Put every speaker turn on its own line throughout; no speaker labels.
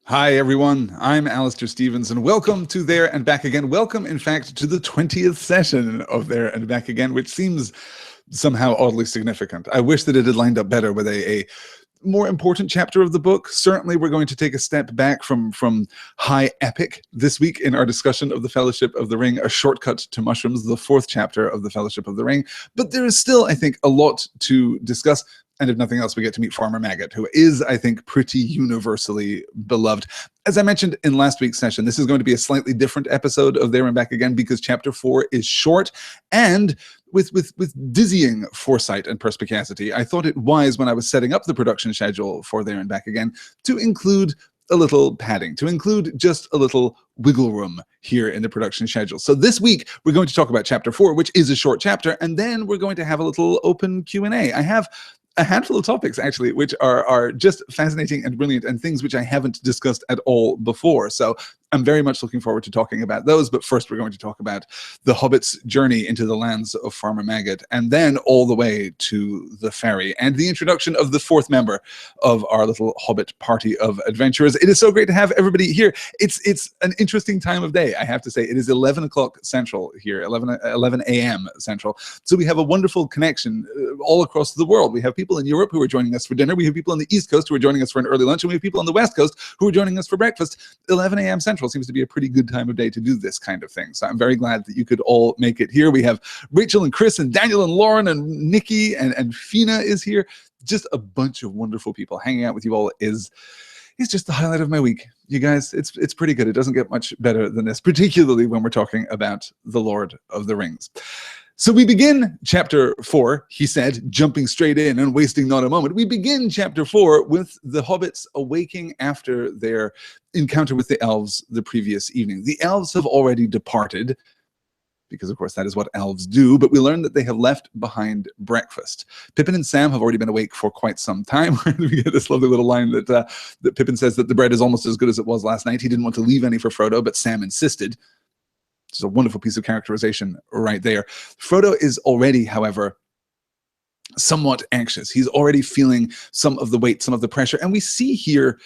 Hi, everyone. I'm Alistair Stevens, and welcome to There and Back Again. Welcome, in fact, to the 20th session of There and Back Again, which seems somehow oddly significant. I wish that it had lined up better with a more important chapter of the book. Certainly, we're going to take a step back from high epic this week in our discussion of the Fellowship of the Ring, a shortcut to mushrooms, the fourth chapter of the Fellowship of the Ring. But there is still, I think, a lot to discuss. And if nothing else, we get to meet Farmer Maggot, who is, I think, pretty universally beloved. As I mentioned in last week's session, this is going to be a slightly different episode of There and Back Again because Chapter 4 is short and with dizzying foresight and perspicacity. I thought it wise when I was setting up the production schedule for There and Back Again to include a little padding, to include just a little wiggle room here in the production schedule. So this week, we're going to talk about Chapter 4, which is a short chapter, and then we're going to have a little open Q&A. I have a handful of topics, actually, which are just fascinating and brilliant and things which I haven't discussed at all before. So I'm very much looking forward to talking about those. But first, we're going to talk about the Hobbit's journey into the lands of Farmer Maggot, and then all the way to the ferry and the introduction of the fourth member of our little Hobbit party of adventurers. It is so great to have everybody here. It's an interesting time of day, I have to say. It is 11 o'clock Central here, 11 a.m. Central. So we have a wonderful connection all across the world. We have people in Europe who are joining us for dinner. We have people on the East Coast who are joining us for an early lunch. And we have people on the West Coast who are joining us for breakfast. 11 a.m. Central seems to be a pretty good time of day to do this kind of thing. So I'm very glad that you could all make it here. We have Rachel and Chris and Daniel and Lauren and Nikki and Fina is here. Just a bunch of wonderful people. Hanging out with you all is just the highlight of my week. You guys, it's pretty good. It doesn't get much better than this, particularly when we're talking about the Lord of the Rings. So we begin Chapter 4, he said, jumping straight in and wasting not a moment. We begin Chapter 4 with the hobbits awaking after their encounter with the elves the previous evening. The elves have already departed, because of course that is what elves do, but we learn that they have left behind breakfast. Pippin and Sam have already been awake for quite some time. We get this lovely little line that Pippin says that the bread is almost as good as it was last night. He didn't want to leave any for Frodo, but Sam insisted. It's a wonderful piece of characterization right there. Frodo is already, however, somewhat anxious. He's already feeling some of the weight, some of the pressure. And we see here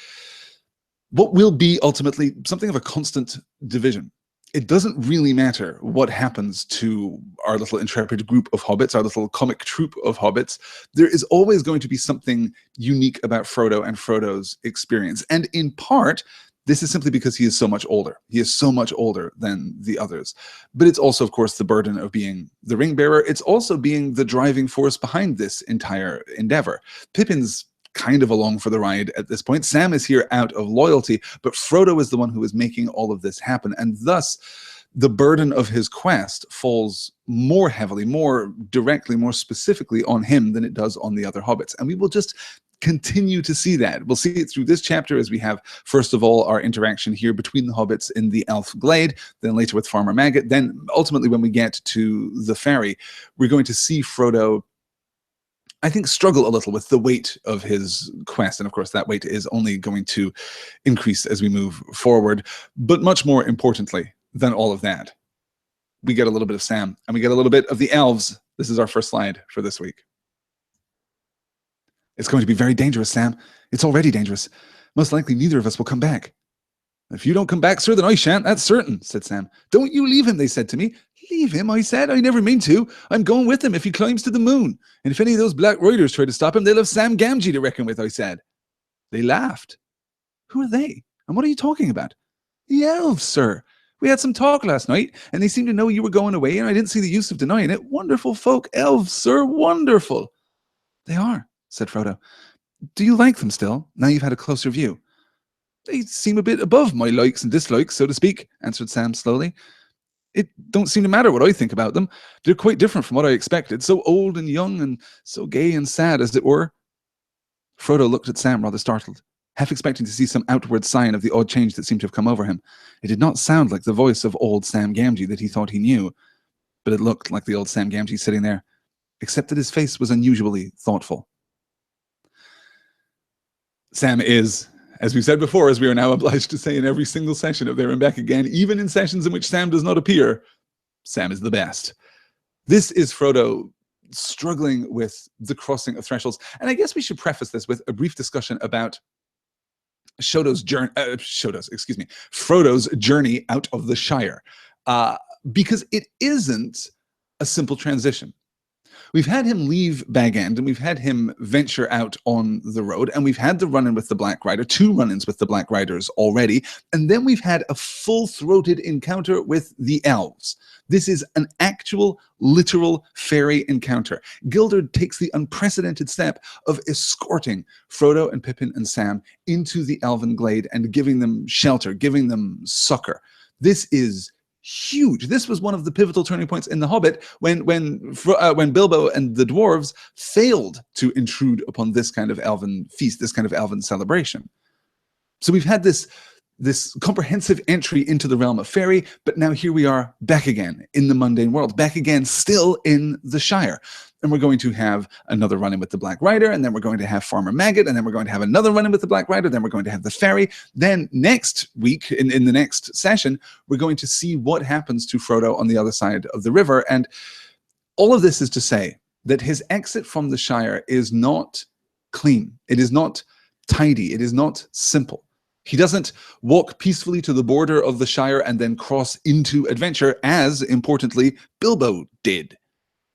what will be ultimately something of a constant division. It doesn't really matter what happens to our little intrepid group of hobbits, our little comic troupe of hobbits. There is always going to be something unique about Frodo and Frodo's experience. And in part, this is simply because he is so much older. He is so much older than the others. But it's also, of course, the burden of being the ring bearer. It's also being the driving force behind this entire endeavor. Pippin's kind of along for the ride at this point. Sam is here out of loyalty, but Frodo is the one who is making all of this happen. And thus, the burden of his quest falls more heavily, more directly, more specifically on him than it does on the other hobbits. And we will just continue to see that. We'll see it through this chapter as we have, first of all, our interaction here between the hobbits in the elf glade, then later with Farmer Maggot. Then ultimately, when we get to the ferry, we're going to see Frodo, I think, struggle a little with the weight of his quest. And of course, that weight is only going to increase as we move forward. But much more importantly than all of that, we get a little bit of Sam and we get a little bit of the elves. This is our first slide for this week. It's going to be very dangerous, Sam. It's already dangerous. Most likely neither of us will come back. If you don't come back, sir, then I shan't, that's certain, said Sam. Don't you leave him, they said to me. Leave him, I said. I never mean to. I'm going with him if he climbs to the moon. And if any of those black riders try to stop him, they'll have Sam Gamgee to reckon with, I said. They laughed. Who are they? And what are you talking about? The elves, sir. We had some talk last night, and they seemed to know you were going away, and I didn't see the use of denying it. Wonderful folk, elves, sir, wonderful. They are, said Frodo. Do you like them still, now you've had a closer view? They seem a bit above my likes and dislikes, so to speak, answered Sam slowly. It don't seem to matter what I think about them. They're quite different from what I expected, so old and young and so gay and sad, as it were. Frodo looked at Sam rather startled, half expecting to see some outward sign of the odd change that seemed to have come over him. It did not sound like the voice of old Sam Gamgee that he thought he knew, but it looked like the old Sam Gamgee sitting there, except that his face was unusually thoughtful. Sam is, as we've said before, as we are now obliged to say in every single session of There and Back Again, even in sessions in which Sam does not appear, Sam is the best. This is Frodo struggling with the crossing of thresholds. And I guess we should preface this with a brief discussion about Frodo's journey out of the Shire, because it isn't a simple transition. We've had him leave Bag End, and we've had him venture out on the road, and we've had the run-in with the Black Rider, 2 run-ins with the Black Riders already, and then we've had a full-throated encounter with the elves. This is an actual, literal fairy encounter. Gildor takes the unprecedented step of escorting Frodo and Pippin and Sam into the elven glade and giving them shelter, giving them succor. This is huge. This was one of the pivotal turning points in The Hobbit when Bilbo and the dwarves failed to intrude upon this kind of elven feast, this kind of elven celebration. So we've had this comprehensive entry into the realm of fairy, but now here we are back again in the mundane world, back again still in the Shire. And we're going to have another run-in with the Black Rider, and then we're going to have Farmer Maggot, and then we're going to have another run-in with the Black Rider, then we're going to have the fairy. Then next week, in the next session, we're going to see what happens to Frodo on the other side of the river. And all of this is to say that his exit from the Shire is not clean. It is not tidy. It is not simple. He doesn't walk peacefully to the border of the Shire and then cross into adventure, as, importantly, Bilbo did.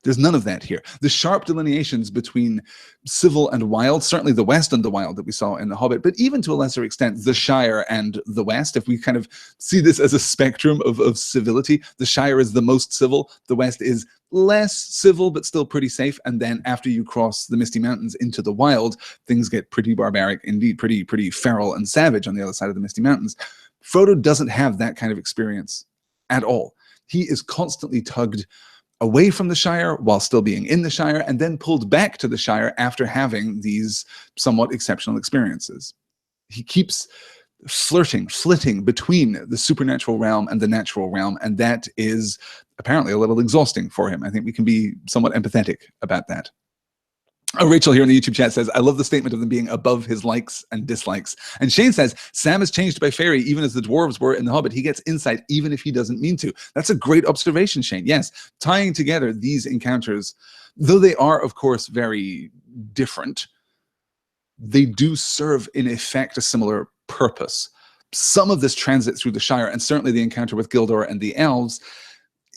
There's none of that here. The sharp delineations between civil and wild, certainly the West and the wild that we saw in The Hobbit, but even to a lesser extent, the Shire and the West, if we kind of see this as a spectrum of civility, the Shire is the most civil, the West is less civil, but still pretty safe, and then after you cross the Misty Mountains into the wild, things get pretty barbaric, indeed pretty feral and savage on the other side of the Misty Mountains. Frodo doesn't have that kind of experience at all. He is constantly tugged away from the Shire while still being in the Shire, and then pulled back to the Shire after having these somewhat exceptional experiences. He keeps flitting between the supernatural realm and the natural realm, and that is apparently a little exhausting for him. I think we can be somewhat empathetic about that. Rachel here in the YouTube chat says, I love the statement of them being above his likes and dislikes. And Shane says, Sam is changed by fairy, even as the dwarves were in The Hobbit. He gets insight, even if he doesn't mean to. That's a great observation, Shane. Yes, tying together these encounters, though they are, of course, very different, they do serve, in effect, a similar purpose. Some of this transit through the Shire, and certainly the encounter with Gildor and the elves,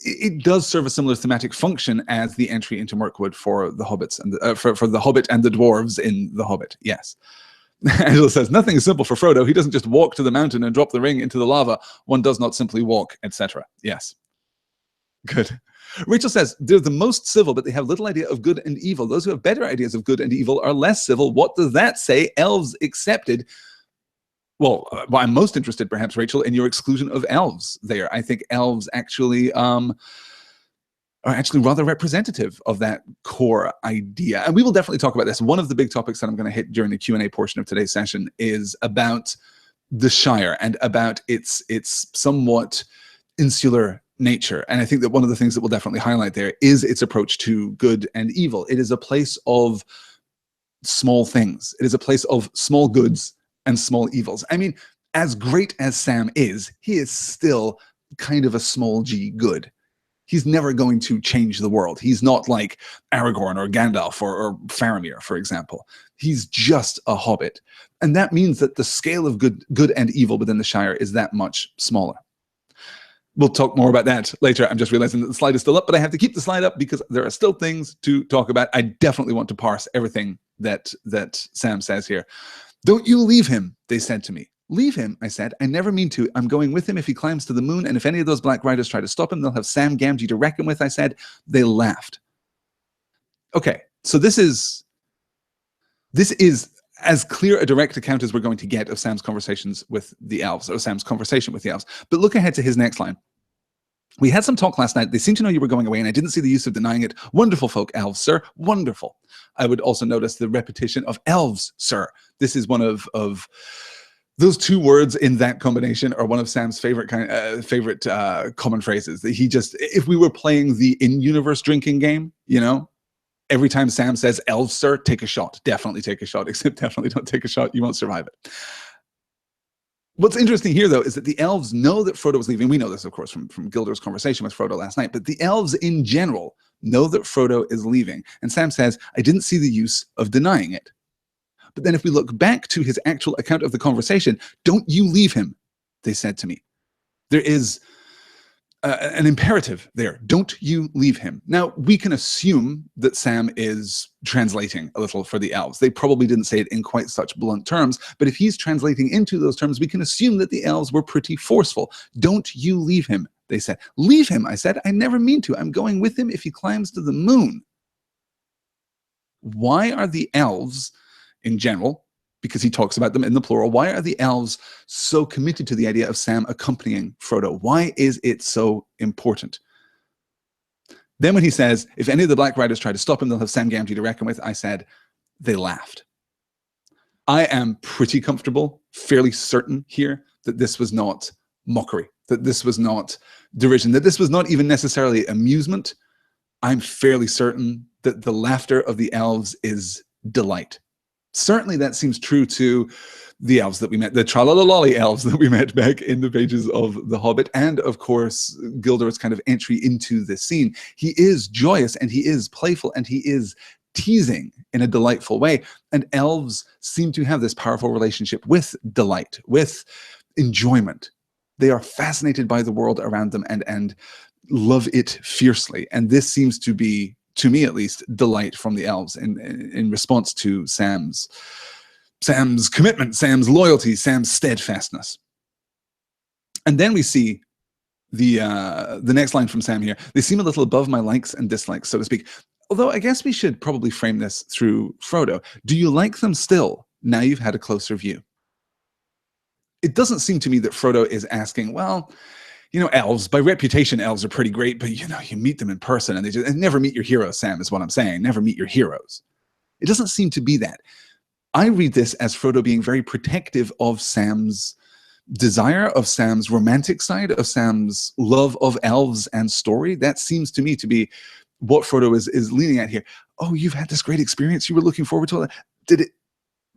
it does serve a similar thematic function as the entry into Mirkwood for the Hobbits and for the Hobbit and the dwarves in The Hobbit. Yes. Angela says, nothing is simple for Frodo. He doesn't just walk to the mountain and drop the ring into the lava. One does not simply walk, etc. Yes. Good. Rachel says, they're the most civil, but they have little idea of good and evil. Those who have better ideas of good and evil are less civil. What does that say? Elves accepted. Well, I'm most interested, perhaps, Rachel, in your exclusion of elves there. I think elves actually are rather representative of that core idea. And we will definitely talk about this. One of the big topics that I'm going to hit during the Q&A portion of today's session is about the Shire and about its somewhat insular nature. And I think that one of the things that we'll definitely highlight there is its approach to good and evil. It is a place of small things. It is a place of small goods and small evils. I mean, as great as Sam is, he is still kind of a small g good. He's never going to change the world. He's not like Aragorn or Gandalf or Faramir, for example. He's just a hobbit. And that means that the scale of good and evil within the Shire is that much smaller. We'll talk more about that later. I'm just realizing that the slide is still up, but I have to keep the slide up because there are still things to talk about. I definitely want to parse everything that Sam says here. Don't you leave him, they said to me. Leave him, I said. I never mean to. I'm going with him if he climbs to the moon, and if any of those Black Riders try to stop him, they'll have Sam Gamgee to reckon with, I said. They laughed. Okay, so this is as clear a direct account as we're going to get of Sam's conversations with the elves, or Sam's conversation with the elves. But look ahead to his next line. We had some talk last night. They seemed to know you were going away, and I didn't see the use of denying it. Wonderful folk, elves, sir. Wonderful. I would also notice the repetition of elves, sir. This is one of those two words in that combination are one of Sam's favorite common phrases. That he just, if we were playing the in-universe drinking game, you know, every time Sam says elves, sir, take a shot. Definitely take a shot, except definitely don't take a shot. You won't survive it. What's interesting here, though, is that the elves know that Frodo was leaving. We know this, of course, from Gildor's conversation with Frodo last night, but the elves in general know that Frodo is leaving. And Sam says, I didn't see the use of denying it. But then if we look back to his actual account of the conversation, don't you leave him, they said to me. There is an imperative there. Don't you leave him. Now, we can assume that Sam is translating a little for the elves. They probably didn't say it in quite such blunt terms, but if he's translating into those terms, we can assume that the elves were pretty forceful. Don't you leave him, they said. Leave him, I said. I never mean to. I'm going with him if he climbs to the moon. Why are the elves, in general, because he talks about them in the plural, why are the elves so committed to the idea of Sam accompanying Frodo? Why is it so important? Then when he says, if any of the Black Riders try to stop him, they'll have Sam Gamgee to reckon with, I said, they laughed. I am pretty comfortable, fairly certain here, that this was not mockery, that this was not derision, that this was not even necessarily amusement. I'm fairly certain that the laughter of the elves is delight. Certainly that seems true to the elves that we met, the tra-la-la-lolly elves that we met back in the pages of The Hobbit, and of course Gildor's kind of entry into this scene. He is joyous and he is playful and he is teasing in a delightful way, and elves seem to have this powerful relationship with delight, with enjoyment. They are fascinated by the world around them and love it fiercely, and this seems to be, to me at least, delight from the elves in response to Sam's commitment, Sam's loyalty, Sam's steadfastness. And then we see the next line from Sam here. They seem a little above my likes and dislikes, so to speak. Although I guess we should probably frame this through Frodo. Do you like them still, now you've had a closer view? It doesn't seem to me that Frodo is asking, well, you know, elves, by reputation, elves are pretty great, but, you know, you meet them in person and and never meet your heroes, Sam, is what I'm saying. Never meet your heroes. It doesn't seem to be that. I read this as Frodo being very protective of Sam's desire, of Sam's romantic side, of Sam's love of elves and story. That seems to me to be what Frodo is leaning at here. Oh, you've had this great experience. You were looking forward to it.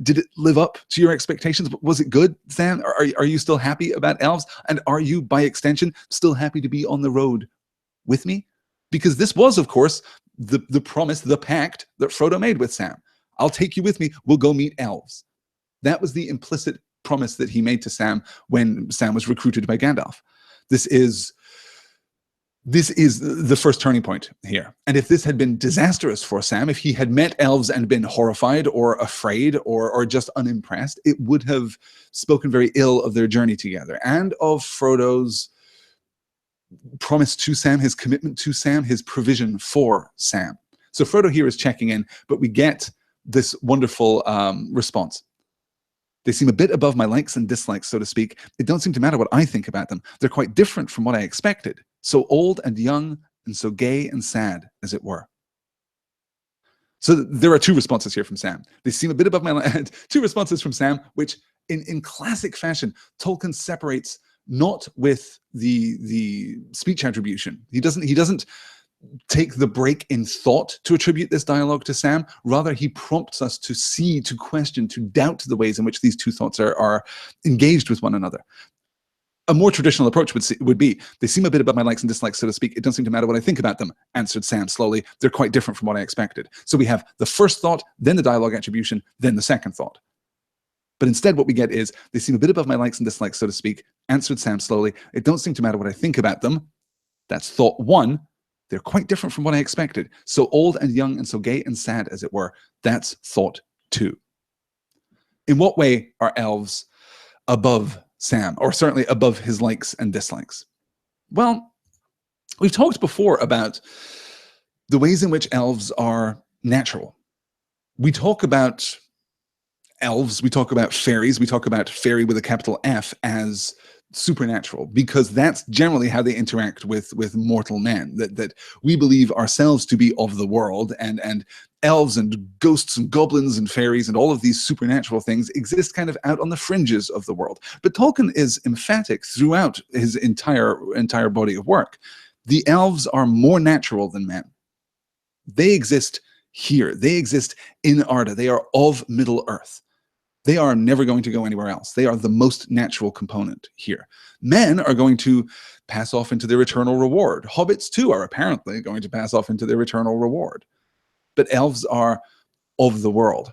Did it live up to your expectations? Was it good, Sam? Are you still happy about elves? And are you, by extension, still happy to be on the road with me? Because this was, of course, the promise, the pact that Frodo made with Sam. I'll take you with me. We'll go meet elves. That was the implicit promise that he made to Sam when Sam was recruited by Gandalf. This is the first turning point here. And if this had been disastrous for Sam, if he had met elves and been horrified or afraid or just unimpressed, it would have spoken very ill of their journey together and of Frodo's promise to Sam, his commitment to Sam, his provision for Sam. So Frodo here is checking in, but we get this wonderful response. They seem a bit above my likes and dislikes, so to speak. It don't seem to matter what I think about them. They're quite different from what I expected. So old and young, and so gay and sad, as it were. So there are two responses here from Sam. They seem a bit above my two responses from Sam, which in classic fashion, Tolkien separates not with the speech attribution. He doesn't take the break in thought to attribute this dialogue to Sam. Rather, he prompts us to see, to question, to doubt the ways in which these two thoughts are engaged with one another. A more traditional approach would be, they seem a bit above my likes and dislikes, so to speak. It doesn't seem to matter what I think about them, answered Sam slowly. They're quite different from what I expected. So we have the first thought, then the dialogue attribution, then the second thought. But instead what we get is, they seem a bit above my likes and dislikes, so to speak, answered Sam slowly. It don't seem to matter what I think about them. That's thought one. They're quite different from what I expected. So old and young and so gay and sad, as it were. That's thought two. In what way are elves above Sam, or certainly above his likes and dislikes? Well, we've talked before about the ways in which elves are natural. We talk about elves, we talk about fairies, we talk about fairy with a capital F as supernatural, because that's generally how they interact with mortal men, that we believe ourselves to be of the world, and elves and ghosts and goblins and fairies and all of these supernatural things exist kind of out on the fringes of the world. But Tolkien is emphatic throughout his entire body of work. The elves are more natural than men. They exist here. They exist in Arda. They are of Middle Earth. They are never going to go anywhere else. They are the most natural component here. Men are going to pass off into their eternal reward. Hobbits, too, are apparently going to pass off into their eternal reward. But elves are of the world.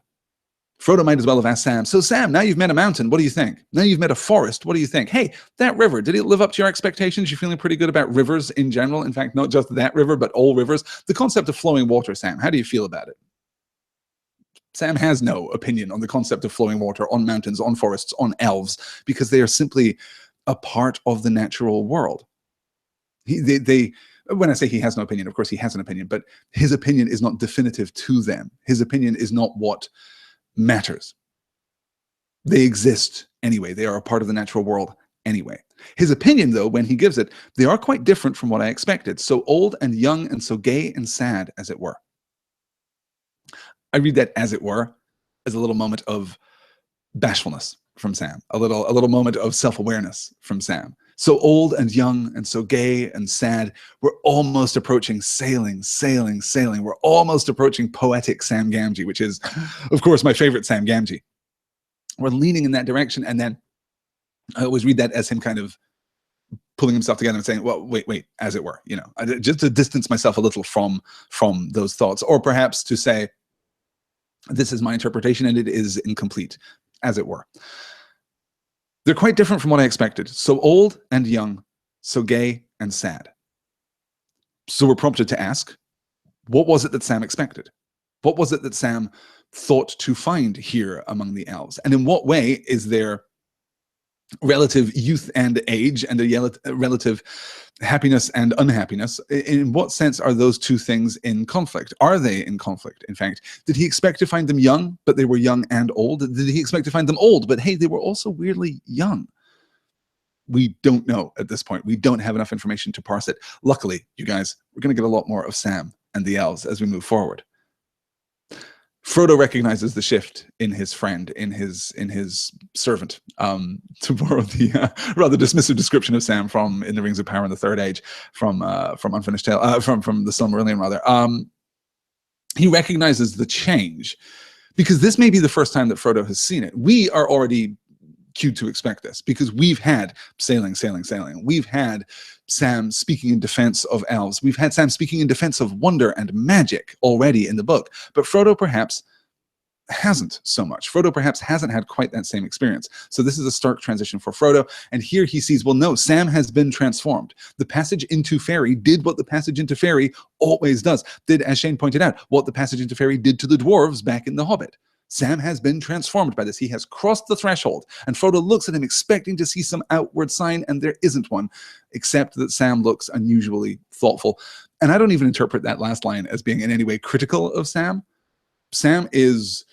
Frodo might as well have asked Sam, so Sam, now you've met a mountain, what do you think? Now you've met a forest, what do you think? Hey, that river, did it live up to your expectations? You're feeling pretty good about rivers in general? In fact, not just that river, but all rivers. The concept of flowing water, Sam, how do you feel about it? Sam has no opinion on the concept of flowing water, on mountains, on forests, on elves, because they are simply a part of the natural world. When I say he has no opinion, of course he has an opinion, but his opinion is not definitive to them. His opinion is not what matters. They exist anyway. They are a part of the natural world anyway. His opinion, though, when he gives it, they are quite different from what I expected. So old and young and so gay and sad, as it were. I read that, as it were, as a little moment of bashfulness from Sam, a little moment of self-awareness from Sam. So old and young and so gay and sad, we're almost approaching sailing. We're almost approaching poetic Sam Gamgee, which is, of course, my favorite Sam Gamgee. We're leaning in that direction, and then I always read that as him kind of pulling himself together and saying, well, wait, as it were, you know, just to distance myself a little from those thoughts, or perhaps to say, this is my interpretation and it is incomplete, as it were. They're quite different from what I expected. So old and young, so gay and sad. So we're prompted to ask, what was it that Sam expected? What was it that Sam thought to find here among the elves? And in what way is there relative youth and age and a relative happiness and unhappiness? In what sense are those two things in conflict? Are they in conflict, in fact? Did he expect to find them young, but they were young and old? Did he expect to find them old, but hey, they were also weirdly young? We don't know at this point. We don't have enough information to parse it. Luckily, you guys, we're going to get a lot more of Sam and the elves as we move forward. Frodo recognizes the shift in his friend, in his servant, to borrow the rather dismissive description of Sam from In the Rings of Power in the Third Age, from Unfinished Tale, from the Silmarillion rather. He recognizes the change, because this may be the first time that Frodo has seen it. We are already cued to expect this, because we've had sailing. We've had Sam speaking in defense of elves. We've had Sam speaking in defense of wonder and magic already in the book. But Frodo perhaps hasn't so much. Frodo perhaps hasn't had quite that same experience. So this is a stark transition for Frodo. And here he sees, well, no, Sam has been transformed. The passage into Fairy did what the passage into Fairy always does. Did, as Shane pointed out, what the passage into Fairy did to the dwarves back in The Hobbit. Sam has been transformed by this. He has crossed the threshold, and Frodo looks at him expecting to see some outward sign, and there isn't one, except that Sam looks unusually thoughtful. And I don't even interpret that last line as being in any way critical of Sam. Sam is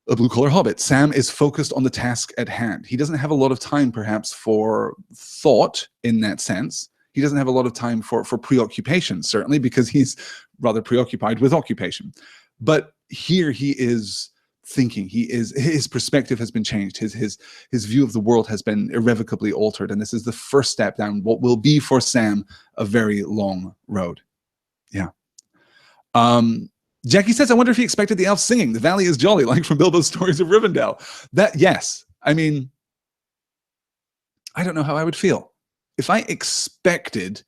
a blue-collar hobbit. Sam is focused on the task at hand. He doesn't have a lot of time, perhaps, for thought in that sense. He doesn't have a lot of time for preoccupation, certainly, because he's rather preoccupied with occupation. But here he is thinking. His perspective has been changed. His view of the world has been irrevocably altered, and this is the first step down what will be for Sam a very long road. Yeah. Jackie says, I wonder if he expected the elves singing "The Valley is Jolly," like from Bilbo's Stories of Rivendell. Yes. I mean, I don't know how I would feel if I expected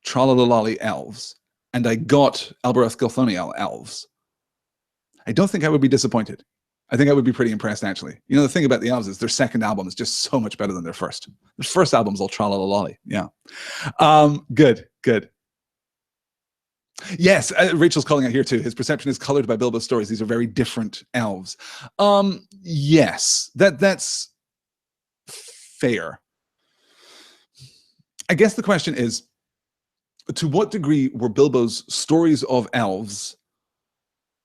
Tralalalali elves and I got Alboroth Gilthoniel elves. I don't think I would be disappointed. I think I would be pretty impressed, actually. You know, the thing about the elves is their second album is just so much better than their first. Their first album's all tra-la-la-lolly. Yeah. Good. Yes, Rachel's calling out here too. His perception is colored by Bilbo's stories. These are very different elves. Yes, that's fair. I guess the question is, to what degree were Bilbo's stories of elves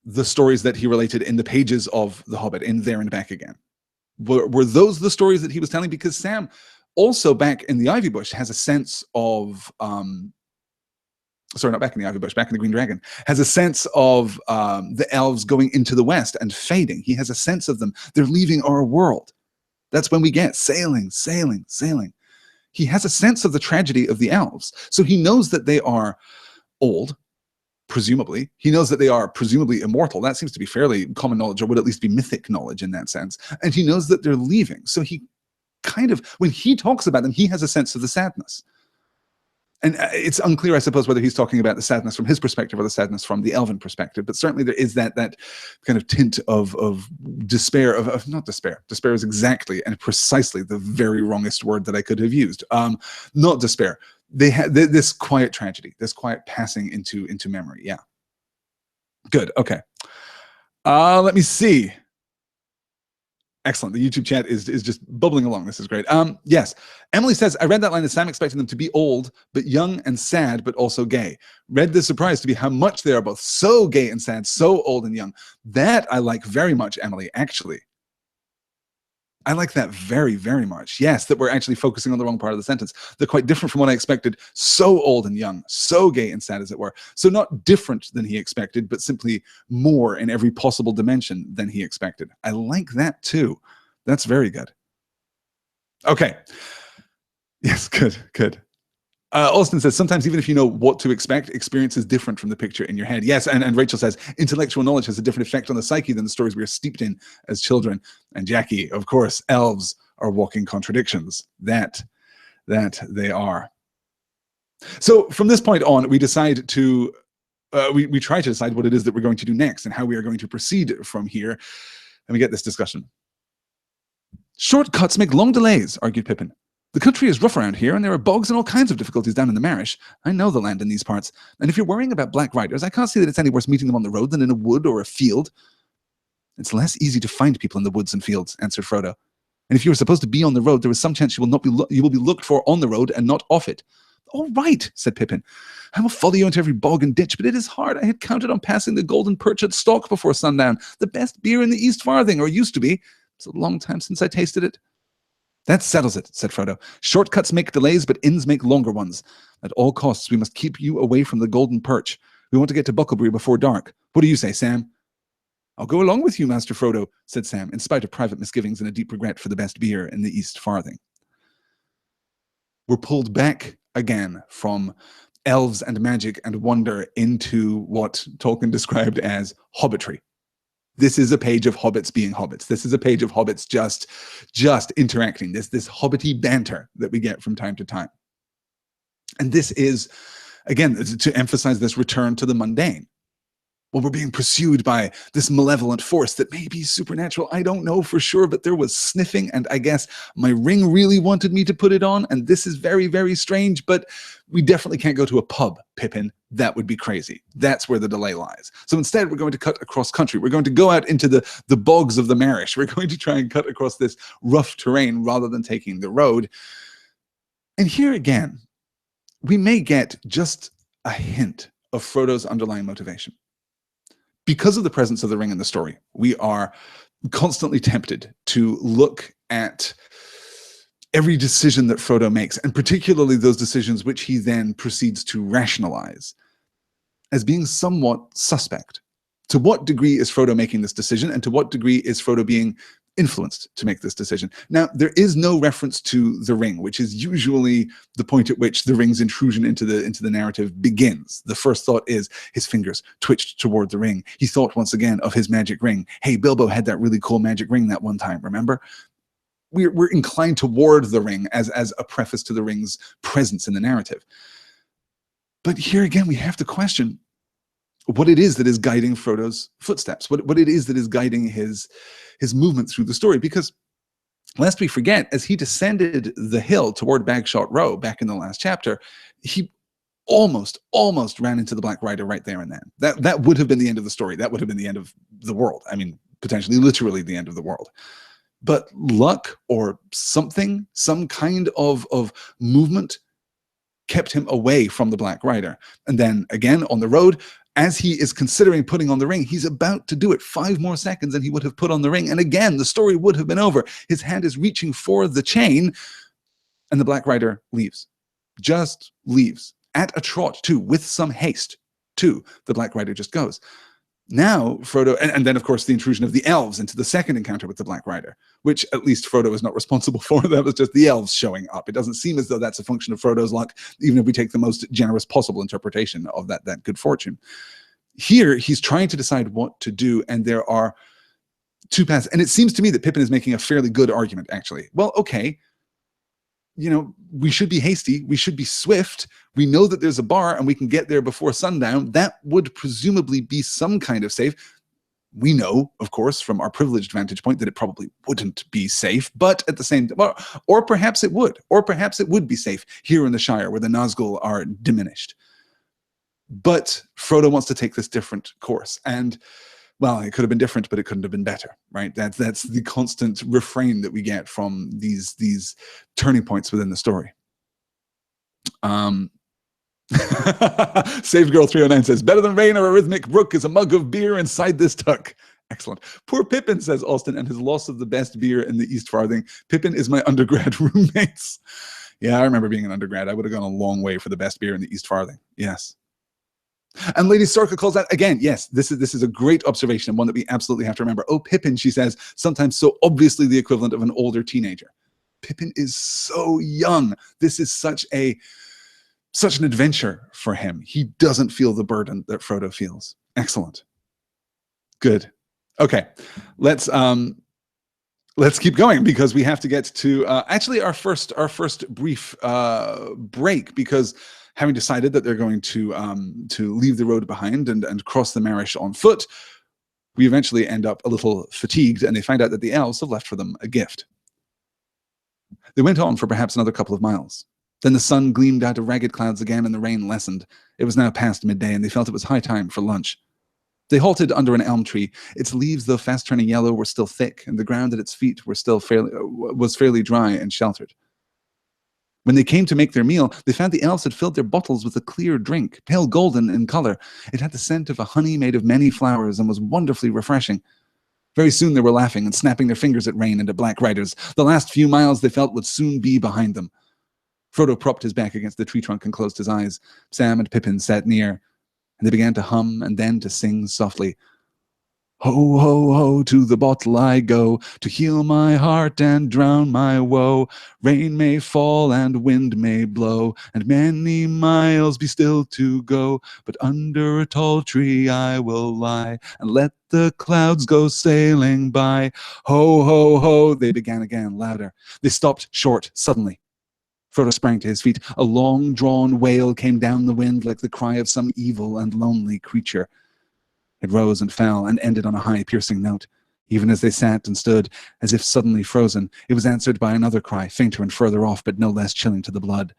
the stories that he related in the pages of The Hobbit, in There and Back Again? Were those the stories that he was telling? Because Sam also back in the Ivy Bush has a sense of, sorry, not back in the Ivy Bush, back in the Green Dragon, has a sense of the elves going into the west and fading. He has a sense of them. They're leaving our world. That's when we get sailing. He has a sense of the tragedy of the elves. So he knows that they are old, presumably. He knows that they are presumably immortal. That seems to be fairly common knowledge, or would at least be mythic knowledge in that sense. And he knows that they're leaving. So he kind of, when he talks about them, he has a sense of the sadness. And it's unclear, I suppose, whether he's talking about the sadness from his perspective or the sadness from the elven perspective. But certainly there is that kind of tint of despair, of not despair. Despair is exactly and precisely the very wrongest word that I could have used. Not despair. They had this quiet tragedy, this quiet passing into memory. Yeah. Good. Okay. Let me see. Excellent. The YouTube chat is just bubbling along. This is great. Yes. Emily says, I read that line as Sam expecting them to be old, but young and sad, but also gay. Read the surprise to be how much they are both so gay and sad, so old and young. That I like very much, Emily, actually. I like that very, very much. Yes, that we're actually focusing on the wrong part of the sentence. They're quite different from what I expected. So old and young, so gay and sad, as it were. So not different than he expected, but simply more in every possible dimension than he expected. I like that too. That's very good. Okay. Yes, good, good. Austin says, sometimes even if you know what to expect, experience is different from the picture in your head. Yes, and Rachel says, intellectual knowledge has a different effect on the psyche than the stories we are steeped in as children. And Jackie, of course, elves are walking contradictions. That they are. So from this point on, we decide to, we try to decide what it is that we're going to do next and how we are going to proceed from here. And we get this discussion. Shortcuts make long delays, argued Pippin. The country is rough around here, and there are bogs and all kinds of difficulties down in the Marish. I know the land in these parts. And if you're worrying about black riders, I can't see that it's any worse meeting them on the road than in a wood or a field. It's less easy to find people in the woods and fields, answered Frodo. And if you are supposed to be on the road, there is some chance you will be looked for on the road and not off it. All right, said Pippin. I will follow you into every bog and ditch, but it is hard. I had counted on passing the Golden Perch at Stock before sundown, the best beer in the East Farthing, or used to be. It's a long time since I tasted it. That settles it, said Frodo. Shortcuts make delays, but inns make longer ones. At all costs, we must keep you away from the Golden Perch. We want to get to Bucklebury before dark. What do you say, Sam? I'll go along with you, Master Frodo, said Sam, in spite of private misgivings and a deep regret for the best beer in the East Farthing. We're pulled back again from elves and magic and wonder into what Tolkien described as hobbitry. This is a page of hobbits being hobbits. This is a page of hobbits just interacting. This hobbity banter that we get from time to time. And this is, again, to emphasize this return to the mundane. Well, we're being pursued by this malevolent force that may be supernatural. I don't know for sure, but there was sniffing, and I guess my ring really wanted me to put it on, and this is very, very strange, but we definitely can't go to a pub, Pippin. That would be crazy. That's where the delay lies. So instead, we're going to cut across country. We're going to go out into the bogs of the Marish. We're going to try and cut across this rough terrain rather than taking the road. And here again, we may get just a hint of Frodo's underlying motivation. Because of the presence of the ring in the story, we are constantly tempted to look at every decision that Frodo makes, and particularly those decisions which he then proceeds to rationalize, as being somewhat suspect. To what degree is Frodo making this decision, and to what degree is Frodo being influenced to make this decision? Now, there is no reference to the ring, which is usually the point at which the ring's intrusion into the narrative begins. The first thought is his fingers twitched toward the ring. He thought once again of his magic ring. Hey, Bilbo had that really cool magic ring that one time, remember? We're inclined toward the ring as a preface to the ring's presence in the narrative. But here again, we have to question what it is that is guiding Frodo's footsteps, what it is that is guiding his movement through the story. Because lest we forget, as he descended the hill toward Bagshot Row back in the last chapter, he almost ran into the Black Rider right there and then. That would have been the end of the story. That would have been the end of the world. I mean, potentially, literally the end of the world. But luck or something, some kind of movement kept him away from the Black Rider. And then again on the road, as he is considering putting on the ring, he's about to do it. 5 more seconds and he would have put on the ring. And again, the story would have been over. His hand is reaching for the chain, and the Black Rider leaves. Just leaves. At a trot, too, with some haste, too. The Black Rider just goes. Now, Frodo, and then, of course, the intrusion of the elves into the second encounter with the Black Rider, which at least Frodo is not responsible for. That was just the elves showing up. It doesn't seem as though that's a function of Frodo's luck, even if we take the most generous possible interpretation of that good fortune. Here, he's trying to decide what to do, and there are 2 paths. And it seems to me that Pippin is making a fairly good argument, actually. Well, okay, we should be hasty. We should be swift. We know that there's a bar and we can get there before sundown. That would presumably be some kind of safe. We know, of course, from our privileged vantage point that it probably wouldn't be safe, but at the same time, or perhaps it would, be safe here in the Shire where the Nazgul are diminished. But Frodo wants to take this different course, and well, it could have been different, but it couldn't have been better, right? That's the constant refrain that we get from these turning points within the story. Saved Girl 309 says, better than rain or a rhythmic brook is a mug of beer inside this tuck. Excellent. Poor Pippin, says Austin, and his loss of the best beer in the East Farthing. Pippin is my undergrad roommates. Yeah, I remember being an undergrad. I would have gone a long way for the best beer in the East Farthing. Yes. And Lady Sorka calls out again, yes, this is a great observation and one that we absolutely have to remember. Oh, Pippin, she says, sometimes so obviously the equivalent of an older teenager. Pippin is so young. This is such an adventure for him. He doesn't feel the burden that Frodo feels. Excellent. Good. Okay. Let's keep going because we have to get to actually our first brief break, because having decided that they're going to leave the road behind and cross the Marish on foot, we eventually end up a little fatigued, and they find out that the elves have left for them a gift. They went on for perhaps another couple of miles. Then the sun gleamed out of ragged clouds again and the rain lessened. It was now past midday and they felt it was high time for lunch. They halted under an elm tree. Its leaves, though fast turning yellow, were still thick, and the ground at its feet was fairly dry and sheltered. When they came to make their meal, they found the elves had filled their bottles with a clear drink, pale golden in color. It had the scent of a honey made of many flowers and was wonderfully refreshing. Very soon they were laughing and snapping their fingers at Rain and at Black Riders. The last few miles they felt would soon be behind them. Frodo propped his back against the tree trunk and closed his eyes. Sam and Pippin sat near, and they began to hum and then to sing softly. Ho, ho, ho, to the bottle I go, to heal my heart and drown my woe. Rain may fall and wind may blow, and many miles be still to go. But under a tall tree I will lie, and let the clouds go sailing by. Ho, ho, ho, they began again, louder. They stopped short suddenly. Frodo sprang to his feet. A long-drawn wail came down the wind like the cry of some evil and lonely creature. It rose and fell and ended on a high, piercing note. Even as they sat and stood, as if suddenly frozen, it was answered by another cry, fainter and further off, but no less chilling to the blood.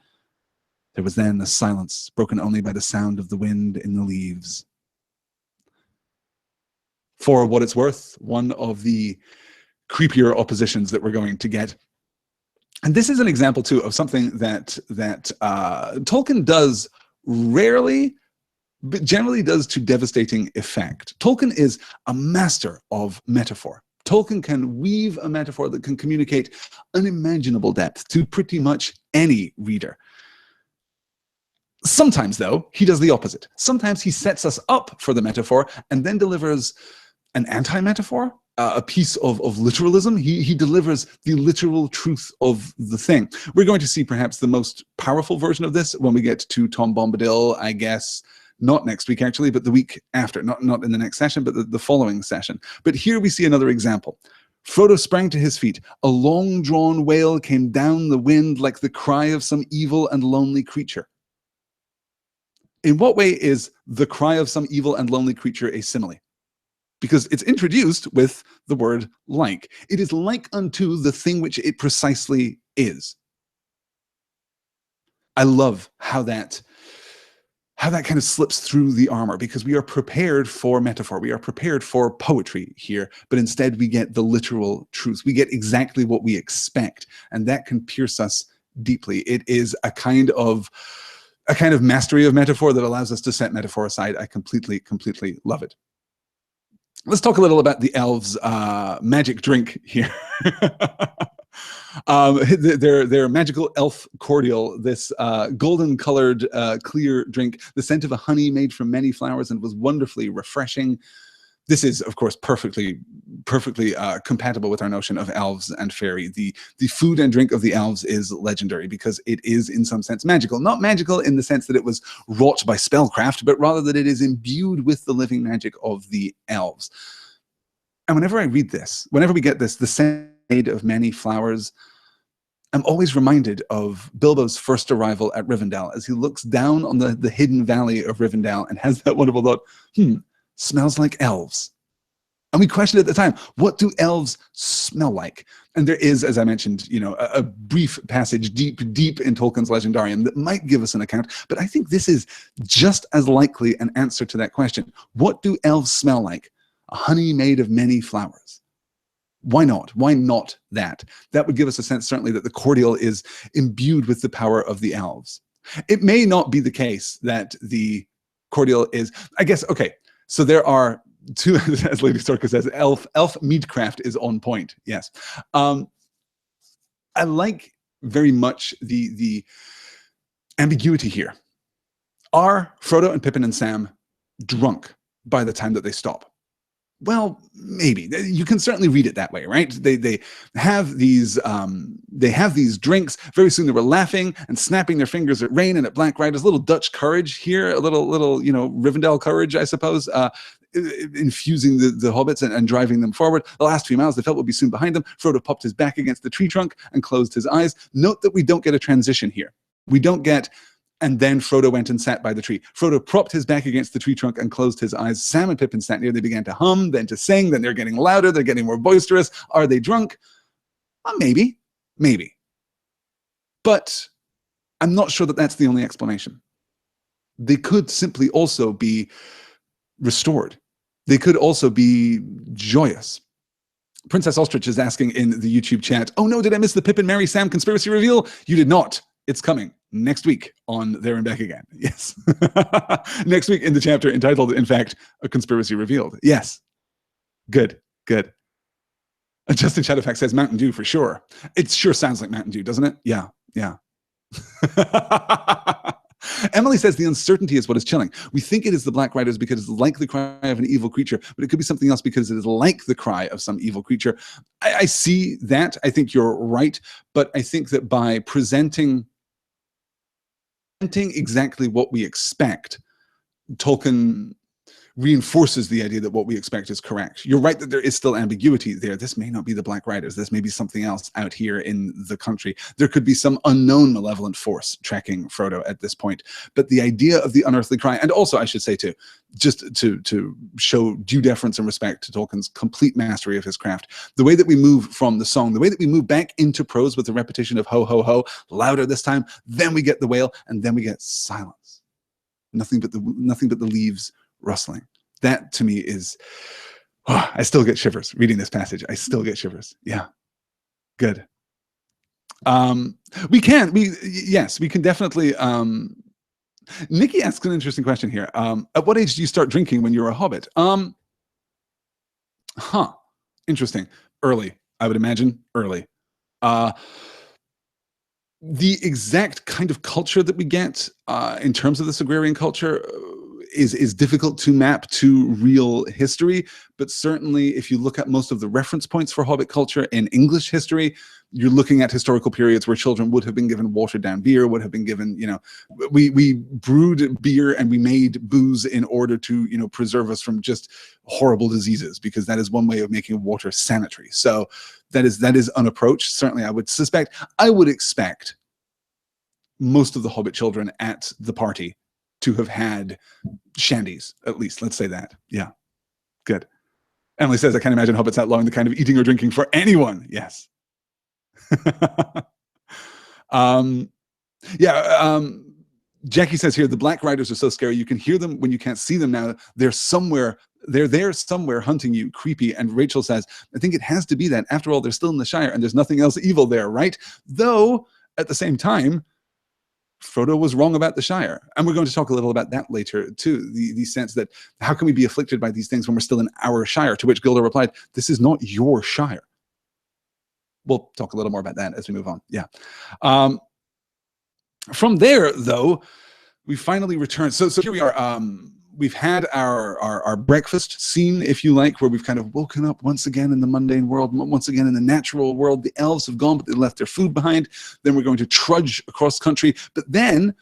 There was then a silence, broken only by the sound of the wind in the leaves. For what it's worth, one of the creepier oppositions that we're going to get. And this is an example, too, of something that Tolkien does rarely, but generally does to devastating effect. Tolkien is a master of metaphor. Tolkien can weave a metaphor that can communicate unimaginable depth to pretty much any reader. Sometimes, though, he does the opposite. Sometimes he sets us up for the metaphor and then delivers an anti-metaphor, a piece of literalism. He delivers the literal truth of the thing. We're going to see perhaps the most powerful version of this when we get to Tom Bombadil, I guess, not next week actually, but the week after, not in the next session, but the following session. But here we see another example. Frodo sprang to his feet. A long-drawn wail came down the wind like the cry of some evil and lonely creature. In what way is the cry of some evil and lonely creature a simile? Because it's introduced with the word like. It is like unto the thing which it precisely is. I love how that kind of slips through the armor, because we are prepared for metaphor. We are prepared for poetry here, but instead we get the literal truth. We get exactly what we expect, and that can pierce us deeply. It is a kind of mastery of metaphor that allows us to set metaphor aside. I completely love it. Let's talk a little about the elves' magic drink here. Their magical elf cordial, this golden-colored clear drink, the scent of a honey made from many flowers and was wonderfully refreshing. This is, of course, perfectly compatible with our notion of elves and fairy. The food and drink of the elves is legendary because it is, in some sense, magical. Not magical in the sense that it was wrought by spellcraft, but rather that it is imbued with the living magic of the elves. And whenever I read this, whenever we get this, the scent made of many flowers, I'm always reminded of Bilbo's first arrival at Rivendell as he looks down on the hidden valley of Rivendell and has that wonderful thought, smells like elves. And we questioned at the time, what do elves smell like? And there is, as I mentioned, a brief passage deep in Tolkien's Legendarium that might give us an account, but I think this is just as likely an answer to that question. What do elves smell like? A honey made of many flowers. Why not? Why not that? That would give us a sense, certainly, that the cordial is imbued with the power of the elves. It may not be the case that the cordial is, I guess, okay, so there are two, as Lady Storka says, elf meadcraft is on point, yes. I like very much the ambiguity here. Are Frodo and Pippin and Sam drunk by the time that they stop? Well, maybe. You can certainly read it that way, right? They have these drinks. Very soon they were laughing and snapping their fingers at rain and at Black Riders. A little Dutch courage here, a little Rivendell courage, I suppose, infusing the hobbits and driving them forward. The last few miles they felt would be soon behind them. Frodo popped his back against the tree trunk and closed his eyes. Note that we don't get a transition here. We don't get, and then Frodo went and sat by the tree. Frodo propped his back against the tree trunk and closed his eyes. Sam and Pippin sat near. They began to hum, then to sing, then they're getting louder, they're getting more boisterous. Are they drunk? Maybe. But I'm not sure that that's the only explanation. They could simply also be restored. They could also be joyous. Princess Ostrich is asking in the YouTube chat, oh no, did I miss the Pippin Merry Sam conspiracy reveal? You did not. It's coming next week on There and Back Again. Yes. Next week in the chapter entitled, in fact, A Conspiracy Revealed. Yes. Good. Justin Shadowfax says Mountain Dew for sure. It sure sounds like Mountain Dew, doesn't it? Yeah. Emily says the uncertainty is what is chilling. We think it is the Black Riders because it's like the cry of an evil creature, but it could be something else because it is like the cry of some evil creature. I see that. I think you're right. But I think that by presenting exactly what we expect, Tolkien reinforces the idea that what we expect is correct. You're right that there is still ambiguity there. This may not be the Black Riders. This may be something else out here in the country. There could be some unknown malevolent force tracking Frodo at this point. But the idea of the unearthly cry, and also I should say too, just to show due deference and respect to Tolkien's complete mastery of his craft, the way that we move from the song, the way that we move back into prose with the repetition of ho, ho, ho, louder this time, then we get the wail, and then we get silence. Nothing but the leaves rustling. That to me is, I still get shivers reading this passage. I still get shivers. Yeah, good. We can definitely. Nikki asks an interesting question here. At what age do you start drinking when you're a hobbit? Interesting. Early, I would imagine. Early. The exact kind of culture that we get in terms of this agrarian culture is difficult to map to real history, but certainly if you look at most of the reference points for Hobbit culture in English history, you're looking at historical periods where children would have been given watered down beer, would have been given, we brewed beer and we made booze in order to, preserve us from just horrible diseases, because that is one way of making water sanitary. So that is an approach. Certainly I would expect most of the Hobbit children at the party to have had shandies, at least. Let's say that. Yeah, good. Emily says, I can't imagine hobbits outlawing the kind of eating or drinking for anyone. Yes. Jackie says here, the Black Riders are so scary. You can hear them when you can't see them now. They're there somewhere hunting you, creepy. And Rachel says, I think it has to be that. After all, they're still in the Shire and there's nothing else evil there, right? Though, at the same time, Frodo was wrong about the Shire. And we're going to talk a little about that later, too. The sense that how can we be afflicted by these things when we're still in our Shire? To which Gilda replied, this is not your Shire. We'll talk a little more about that as we move on. Yeah. From there, though, we finally return. So here we are. We've had our breakfast scene, if you like, where we've kind of woken up once again in the mundane world, once again in the natural world. The elves have gone, but they left their food behind. Then we're going to trudge across country. But then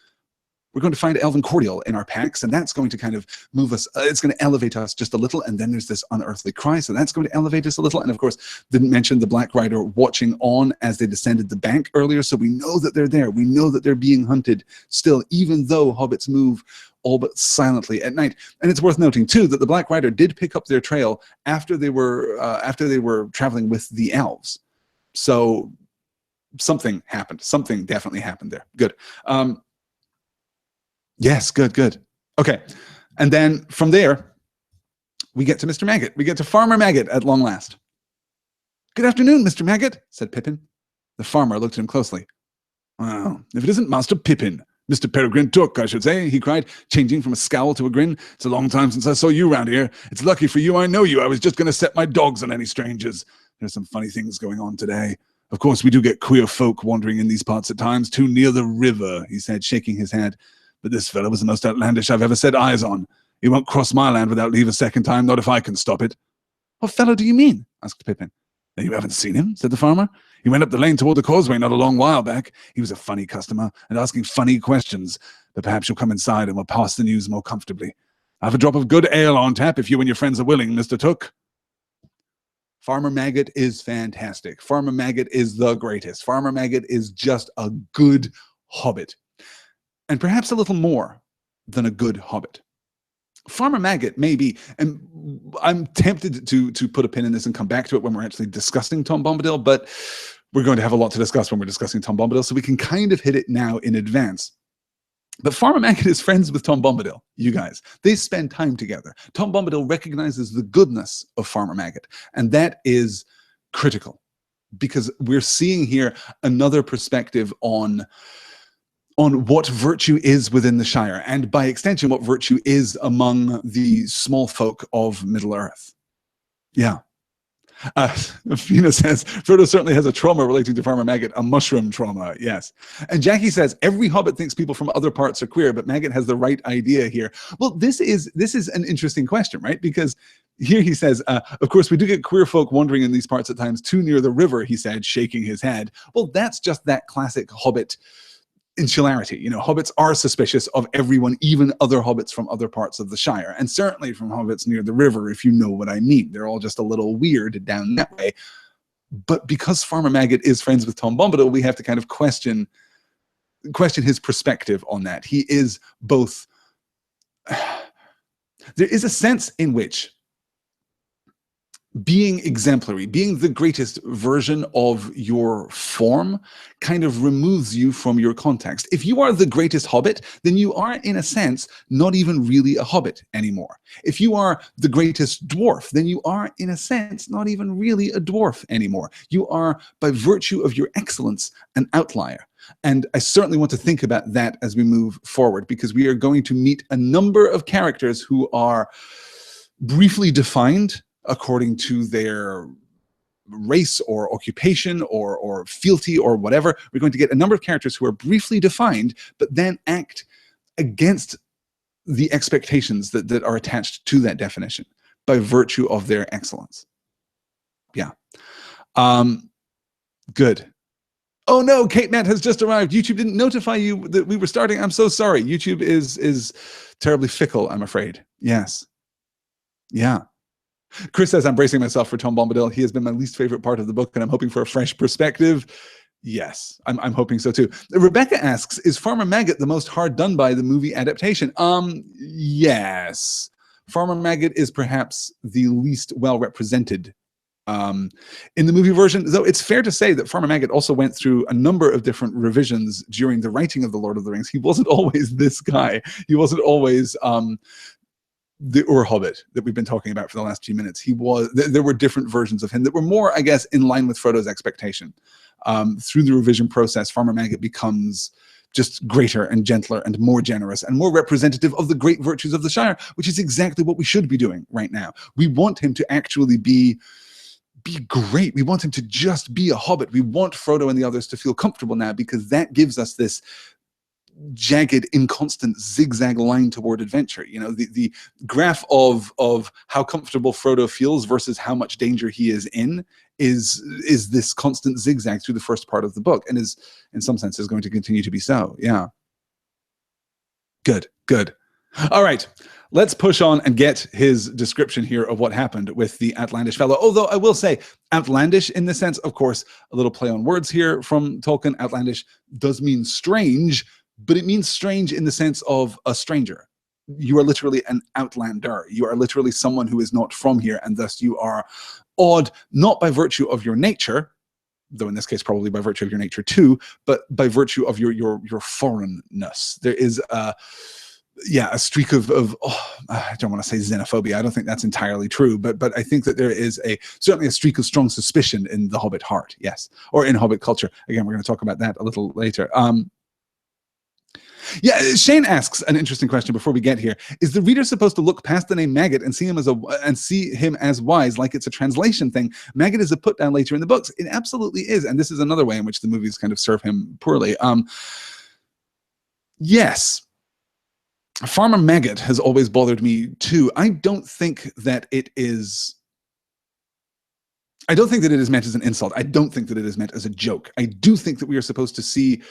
we're going to find elven cordial in our packs, and that's going to kind of move us. It's going to elevate us just a little, and then there's this unearthly cry, so that's going to elevate us a little. And of course, didn't mention the Black Rider watching on as they descended the bank earlier, so we know that they're there. We know that they're being hunted still, even though hobbits move all but silently at night. And it's worth noting too that the Black Rider did pick up their trail after they were traveling with the elves. So something happened. Something definitely happened there. Good. Yes, good. Okay. And then from there, we get to Mr. Maggot. We get to Farmer Maggot at long last. Good afternoon, Mr. Maggot, said Pippin. The farmer looked at him closely. Well, if it isn't Master Pippin, Mr. Peregrine Took, I should say, he cried, changing from a scowl to a grin. It's a long time since I saw you round here. It's lucky for you I know you. I was just going to set my dogs on any strangers. There's some funny things going on today. Of course, we do get queer folk wandering in these parts at times, too near the river, he said, shaking his head. But this fellow was the most outlandish I've ever set eyes on. He won't cross my land without leave a second time, not if I can stop it. What fellow do you mean? Asked Pippin. You haven't seen him, said the farmer. He went up the lane toward the causeway not a long while back. He was a funny customer and asking funny questions. But perhaps you'll come inside and we'll pass the news more comfortably. I have a drop of good ale on tap if you and your friends are willing, Mr. Took. Farmer Maggot is fantastic. Farmer Maggot is the greatest. Farmer Maggot is just a good hobbit. And perhaps a little more than a good hobbit. Farmer Maggot may be, and I'm tempted to put a pin in this and come back to it when we're actually discussing Tom Bombadil, but we're going to have a lot to discuss when we're discussing Tom Bombadil, so we can kind of hit it now in advance. But Farmer Maggot is friends with Tom Bombadil, you guys. They spend time together. Tom Bombadil recognizes the goodness of Farmer Maggot, and that is critical, because we're seeing here another perspective on what virtue is within the Shire, and by extension, what virtue is among the small folk of Middle-earth. Yeah. Fina says, Frodo certainly has a trauma relating to Farmer Maggot, a mushroom trauma, yes. And Jackie says, every hobbit thinks people from other parts are queer, but Maggot has the right idea here. Well, this is an interesting question, right? Because here he says, of course, we do get queer folk wandering in these parts at times too near the river, he said, shaking his head. Well, that's just that classic hobbit insularity. You know, hobbits are suspicious of everyone, even other hobbits from other parts of the Shire, and certainly from hobbits near the river, if you know what I mean. They're all just a little weird down that way. But because Farmer Maggot is friends with Tom Bombadil, we have to kind of question his perspective on that. He is both... There is a sense in which being exemplary, being the greatest version of your form, kind of removes you from your context. If you are the greatest hobbit, then you are, in a sense, not even really a hobbit anymore. If you are the greatest dwarf, then you are, in a sense, not even really a dwarf anymore. You are, by virtue of your excellence, an outlier. And I certainly want to think about that as we move forward, because we are going to meet a number of characters who are briefly defined according to their race or occupation or fealty or whatever. We're going to get a number of characters who are briefly defined, but then act against the expectations that are attached to that definition by virtue of their excellence. Yeah. Good. Oh no, Kate Matt has just arrived. YouTube didn't notify you that we were starting. I'm so sorry. YouTube is terribly fickle, I'm afraid. Yes. Yeah. Chris says, I'm bracing myself for Tom Bombadil. He has been my least favorite part of the book, and I'm hoping for a fresh perspective. Yes, I'm hoping so too. Rebecca asks, is Farmer Maggot the most hard done by the movie adaptation? Yes. Farmer Maggot is perhaps the least well represented in the movie version, though it's fair to say that Farmer Maggot also went through a number of different revisions during the writing of The Lord of the Rings. He wasn't always this guy. He wasn't always the Ur-Hobbit that we've been talking about for the last few minutes. There were different versions of him that were more, I guess, in line with Frodo's expectation. Through the revision process, Farmer Maggot becomes just greater and gentler and more generous and more representative of the great virtues of the Shire, which is exactly what we should be doing right now. We want him to actually be great. We want him to just be a hobbit. We want Frodo and the others to feel comfortable now, because that gives us this jagged, inconstant zigzag line toward adventure. You know, the graph of how comfortable Frodo feels versus how much danger he is in is this constant zigzag through the first part of the book, and is in some sense is going to continue to be so. Yeah. Good, good. All right. Let's push on and get his description here of what happened with the outlandish fellow. Although I will say, outlandish in the sense, of course, a little play on words here from Tolkien. Outlandish does mean strange, but it means strange in the sense of a stranger. You are literally an outlander. You are literally someone who is not from here, and thus you are odd, not by virtue of your nature, though in this case probably by virtue of your nature too, but by virtue of your foreignness. There is a streak of I don't want to say xenophobia. I don't think that's entirely true, but I think that there is certainly a streak of strong suspicion in the Hobbit heart, yes, or in Hobbit culture. Again, we're going to talk about that a little later. Shane asks an interesting question before we get here. Is the reader supposed to look past the name Maggot and see him as wise, like it's a translation thing? Maggot is a put down later in the books. It absolutely is, and this is another way in which the movies kind of serve him poorly. Yes. Farmer Maggot has always bothered me too. I don't think that it is meant as an insult. I don't think that it is meant as a joke. I do think that we are supposed to see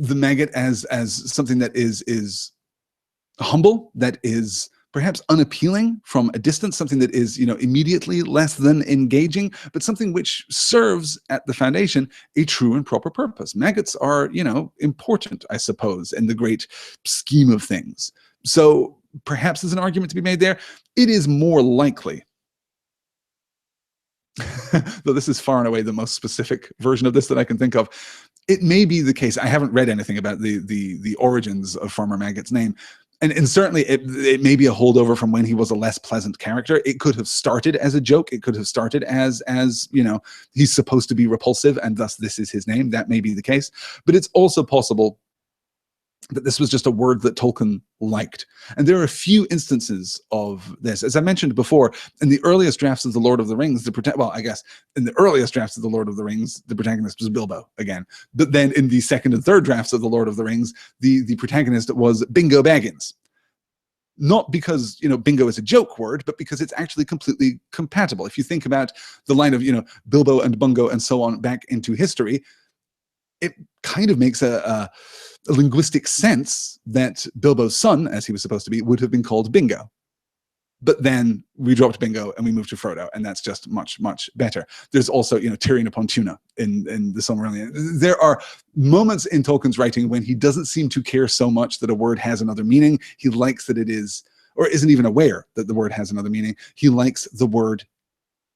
the maggot as something that is humble, that is perhaps unappealing from a distance, something that is, immediately less than engaging, but something which serves at the foundation a true and proper purpose. Maggots are, important, I suppose, in the great scheme of things. So perhaps there's an argument to be made there. It is more likely, though this is far and away the most specific version of this that I can think of, it may be the case. I haven't read anything about the origins of Farmer Maggot's name. And certainly it may be a holdover from when he was a less pleasant character. It could have started as a joke. It could have started as he's supposed to be repulsive and thus this is his name. That may be the case. But it's also possible that this was just a word that Tolkien liked. And there are a few instances of this. As I mentioned before, in the earliest drafts of The Lord of the Rings, in the earliest drafts of The Lord of the Rings, the protagonist was Bilbo again. But then in the second and third drafts of The Lord of the Rings, the protagonist was Bingo Baggins. Not because, bingo is a joke word, but because it's actually completely compatible. If you think about the line of, Bilbo and Bungo and so on back into history, it kind of makes a linguistic sense that Bilbo's son, as he was supposed to be, would have been called Bingo. But then we dropped Bingo and we moved to Frodo, and that's just much, much better. There's also, Tyrion upon Tuna in the Silmarillion. There are moments in Tolkien's writing when he doesn't seem to care so much that a word has another meaning. He likes that it is, or isn't even aware that the word has another meaning. He likes the word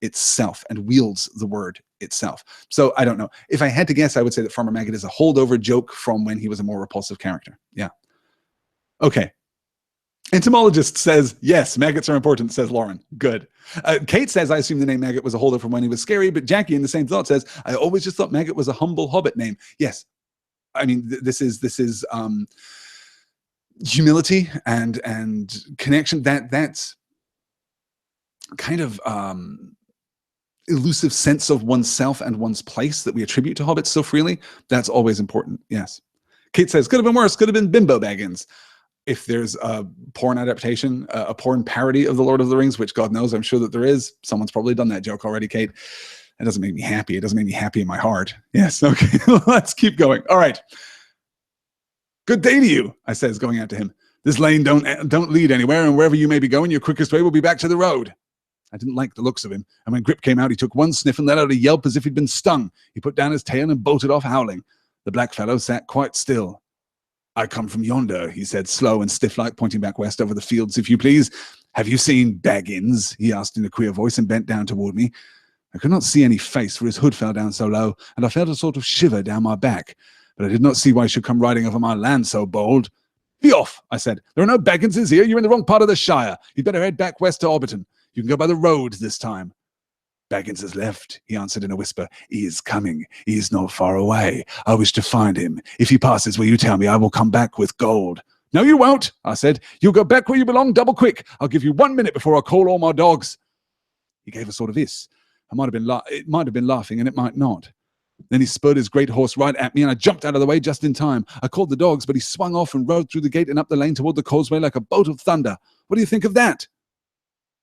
itself and wields the word itself. So I don't know. If I had to guess, I would say that Farmer Maggot is a holdover joke from when he was a more repulsive character. Yeah. Okay. Entomologist says, yes, maggots are important, says Lauren. Good. Kate says, I assume the name Maggot was a holdover from when he was scary, but Jackie in the same thought says, I always just thought Maggot was a humble hobbit name. Yes. I mean, this is humility and connection. That's kind of elusive sense of oneself and one's place that we attribute to hobbits so freely. That's always important. Yes. Kate says, could have been worse. Could have been Bimbo Baggins. If there's a porn adaptation, a porn parody of The Lord of the Rings, which God knows, I'm sure that there is. Someone's probably done that joke already, Kate. It doesn't make me happy. It doesn't make me happy in my heart. Yes. Okay. Let's keep going. All right. Good day to you, I says, going out to him. This lane don't lead anywhere, and wherever you may be going, your quickest way will be back to the road. I didn't like the looks of him, and when Grip came out, he took one sniff and let out a yelp as if he'd been stung. He put down his tail and bolted off howling. The black fellow sat quite still. I come from yonder, he said, slow and stiff-like, pointing back west over the fields, if you please. Have you seen Baggins? He asked in a queer voice and bent down toward me. I could not see any face, for his hood fell down so low, and I felt a sort of shiver down my back. But I did not see why he should come riding over my land so bold. Be off, I said. There are no Bagginses here. You're in the wrong part of the Shire. You'd better head back west to Hobbiton. You can go by the road this time. Baggins has left, he answered in a whisper. He is coming. He is not far away. I wish to find him. If he passes where you tell me, I will come back with gold. No, you won't, I said. You'll go back where you belong double quick. I'll give you 1 minute before I call all my dogs. He gave a sort of hiss. It might have been laughing, and it might not. Then he spurred his great horse right at me, and I jumped out of the way just in time. I called the dogs, but he swung off and rode through the gate and up the lane toward the causeway like a bolt of thunder. What do you think of that?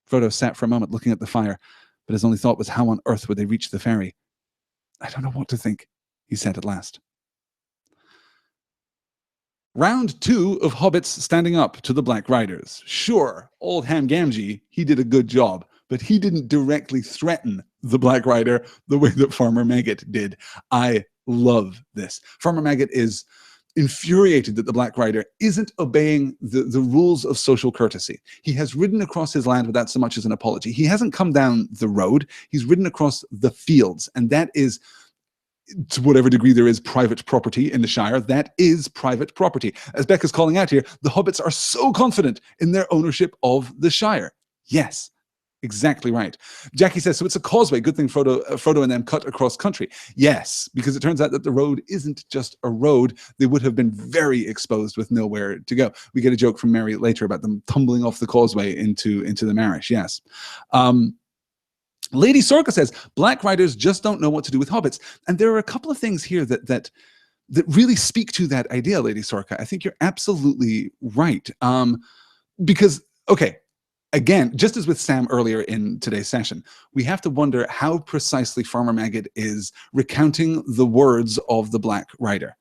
Frodo sat for a moment looking at the fire, but his only thought was how on earth would they reach the ferry. I don't know what to think, he said at last. Round 2 of hobbits standing up to the Black Riders. Sure, old Ham Gamgee, he did a good job, but he didn't directly threaten the Black Rider the way that Farmer Maggot did. I love this. Farmer Maggot is infuriated that the Black Rider isn't obeying the rules of social courtesy. He has ridden across his land without so much as an apology. He hasn't come down the road. He's ridden across the fields, and that is, to whatever degree there is private property in the Shire, that is private property. As Becca's calling out here, the hobbits are so confident in their ownership of the Shire. Yes, exactly right. Jackie says, so it's a causeway. Good thing Frodo and them cut across country. Yes, because it turns out that the road isn't just a road. They would have been very exposed with nowhere to go. We get a joke from Mary later about them tumbling off the causeway into the Marish. Yes. Lady Sorka says, Black Riders just don't know what to do with hobbits. And there are a couple of things here that really speak to that idea, Lady Sorka. I think you're absolutely right. Because, okay, again, just as with Sam earlier in today's session, we have to wonder how precisely Farmer Maggot is recounting the words of the Black Rider.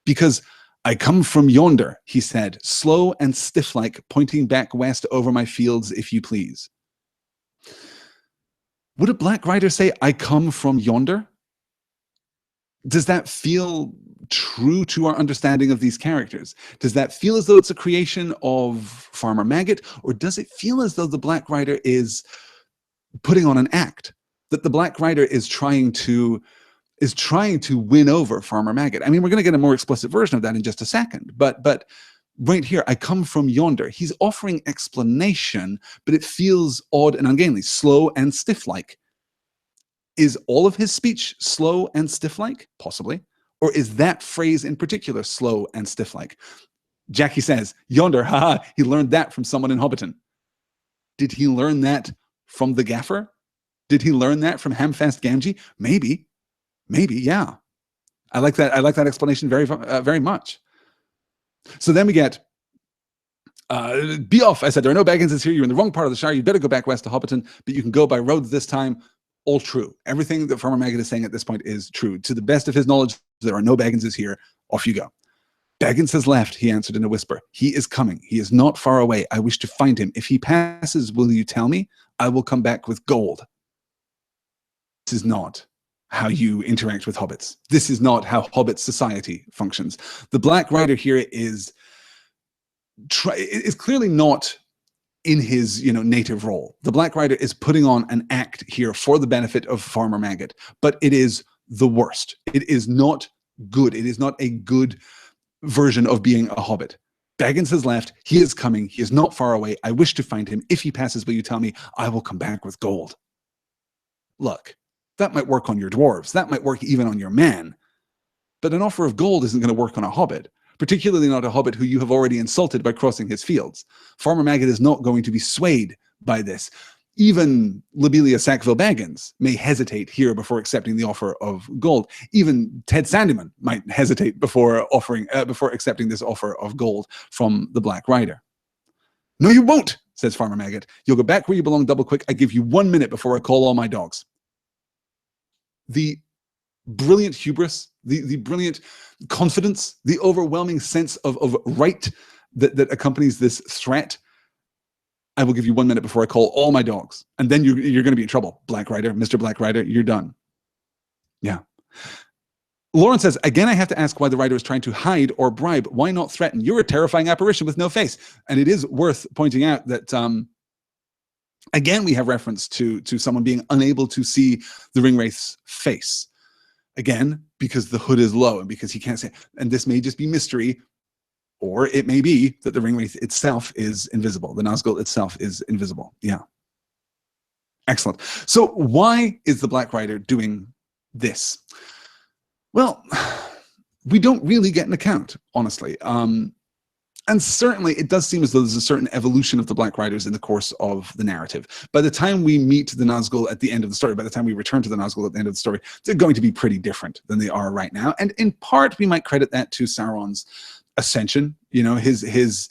Because I come from yonder, he said, slow and stiff-like, pointing back west over my fields, if you please. Would a Black Rider say, I come from yonder? Does that feel true to our understanding of these characters? Does that feel as though it's a creation of Farmer Maggot? Or does it feel as though the Black Rider is putting on an act? That the Black Rider is trying to win over Farmer Maggot? I mean, we're going to get a more explicit version of that in just a second. But right here, I come from yonder. He's offering explanation, but it feels odd and ungainly, slow and stiff-like. Is all of his speech slow and stiff-like? Possibly. Or is that phrase in particular slow and stiff-like? Jackie says, yonder, haha, he learned that from someone in Hobbiton. Did he learn that from the gaffer? Did he learn that from Hamfast Gamgee? Maybe, yeah. I like that explanation very much. So then we get, be off. I said, there are no Bagginses here. You're in the wrong part of the Shire. You better go back west to Hobbiton, but you can go by road this time. All true. Everything that Farmer Maggot is saying at this point is true. To the best of his knowledge, there are no Bagginses here. Off you go. Baggins has left, he answered in a whisper. He is coming. He is not far away. I wish to find him. If he passes, will you tell me? I will come back with gold. This is not how you interact with hobbits. This is not how hobbit society functions. The Black Rider here is clearly not in his native role. The Black Rider is putting on an act here for the benefit of Farmer Maggot, but it is the worst. It is not good. It is not a good version of being a hobbit. Baggins has left. He is coming. He is not far away. I wish to find him. If he passes, will you tell me? I will come back with gold. Look, that might work on your dwarves. That might work even on your man. But an offer of gold isn't going to work on a hobbit, particularly not a hobbit who you have already insulted by crossing his fields. Farmer Maggot is not going to be swayed by this. Even Lobelia Sackville Baggins may hesitate here before accepting the offer of gold. Even Ted Sandyman might hesitate before accepting this offer of gold from the Black Rider. No, you won't, says Farmer Maggot. You'll go back where you belong double quick. I give you 1 minute before I call all my dogs. The brilliant hubris, the brilliant confidence, the overwhelming sense of right that accompanies this threat. I will give you 1 minute before I call all my dogs. And then you're going to be in trouble. Black Rider, Mr. Black Rider, you're done. Yeah. Lauren says, again, I have to ask why the writer is trying to hide or bribe. Why not threaten? You're a terrifying apparition with no face. And it is worth pointing out that, again, we have reference to someone being unable to see the Ringwraith's face. Again, because the hood is low and because he can't see. And this may just be mystery, or it may be that the Ringwraith itself is invisible. The Nazgul itself is invisible. Yeah. Excellent. So why is the Black Rider doing this? Well, we don't really get an account, honestly. And certainly it does seem as though there's a certain evolution of the Black Riders in the course of the narrative. By the time we meet the Nazgul at the end of the story, by the time we return to the Nazgul at the end of the story, they're going to be pretty different than they are right now. And in part, we might credit that to Sauron's ascension, his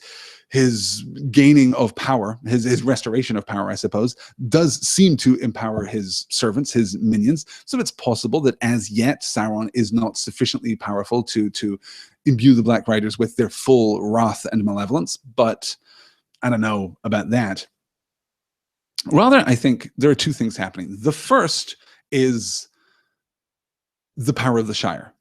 his gaining of power, his restoration of power, I suppose, does seem to empower his servants, his minions. So it's possible that as yet Sauron is not sufficiently powerful to imbue the Black Riders with their full wrath and malevolence, but I don't know about that. Rather, I think there are two things happening. The first is the power of the Shire.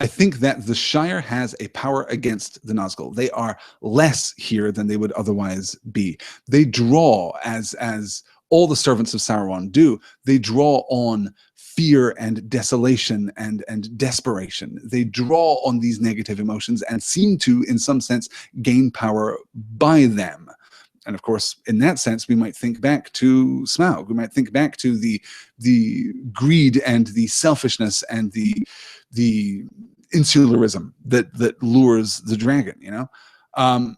I think that the Shire has a power against the Nazgul. They are less here than they would otherwise be. They draw, as all the servants of Sauron do, they draw on fear and desolation and desperation. They draw on these negative emotions and seem to, in some sense, gain power by them. And of course, in that sense, we might think back to Smaug. We might think back to the greed and the selfishness and the insularism that lures the dragon, you know?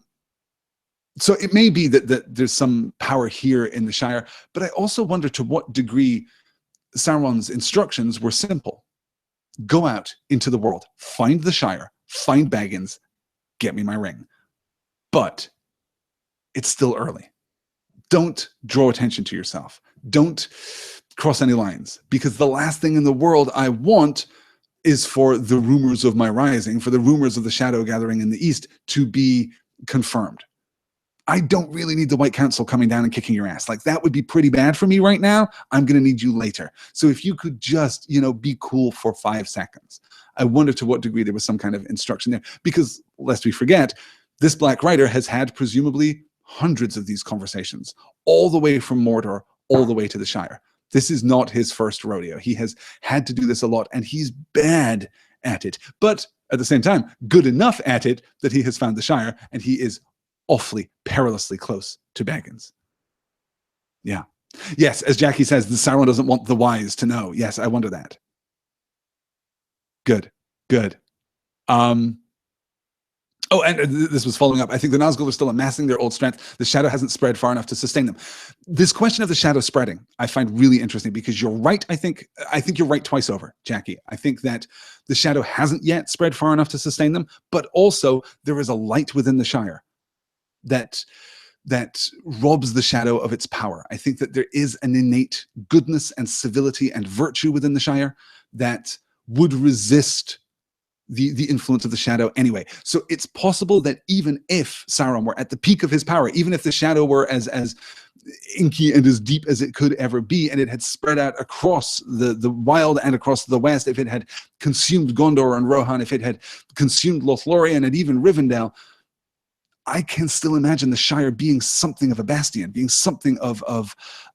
So it may be that there's some power here in the Shire, but I also wonder to what degree Sauron's instructions were simple. Go out into the world, find the Shire, find Baggins, get me my ring. But it's still early. Don't draw attention to yourself. Don't cross any lines, because the last thing in the world I want is for the rumors of my rising, for the rumors of the shadow gathering in the east to be confirmed. I don't really need the White Council coming down and kicking your ass. Like, that would be pretty bad for me right now. I'm going to need you later. So if you could just, you know, be cool for 5 seconds. I wonder to what degree there was some kind of instruction there. Because, lest we forget, this Black Rider has had presumably hundreds of these conversations, all the way from Mordor, all the way to the Shire. This is not his first rodeo. He has had to do this a lot, and he's bad at it. But at the same time, good enough at it that he has found the Shire, and he is awfully, perilously close to Baggins. Yeah. Yes, as Jackie says, the Sauron doesn't want the wise to know. Yes, I wonder that. Good, good. Oh, and this was following up. I think the Nazgul are still amassing their old strength. The shadow hasn't spread far enough to sustain them. This question of the shadow spreading, I find really interesting, because you're right. I think you're right twice over, Jackie. I think that the shadow hasn't yet spread far enough to sustain them, but also there is a light within the Shire that robs the shadow of its power. I think that there is an innate goodness and civility and virtue within the Shire that would resist the influence of the shadow anyway. So it's possible that even if Sauron were at the peak of his power, even if the shadow were as inky and as deep as it could ever be, and it had spread out across the wild and across the west, if it had consumed Gondor and Rohan, if it had consumed Lothlorien and even Rivendell, I can still imagine the Shire being something of a bastion, being something of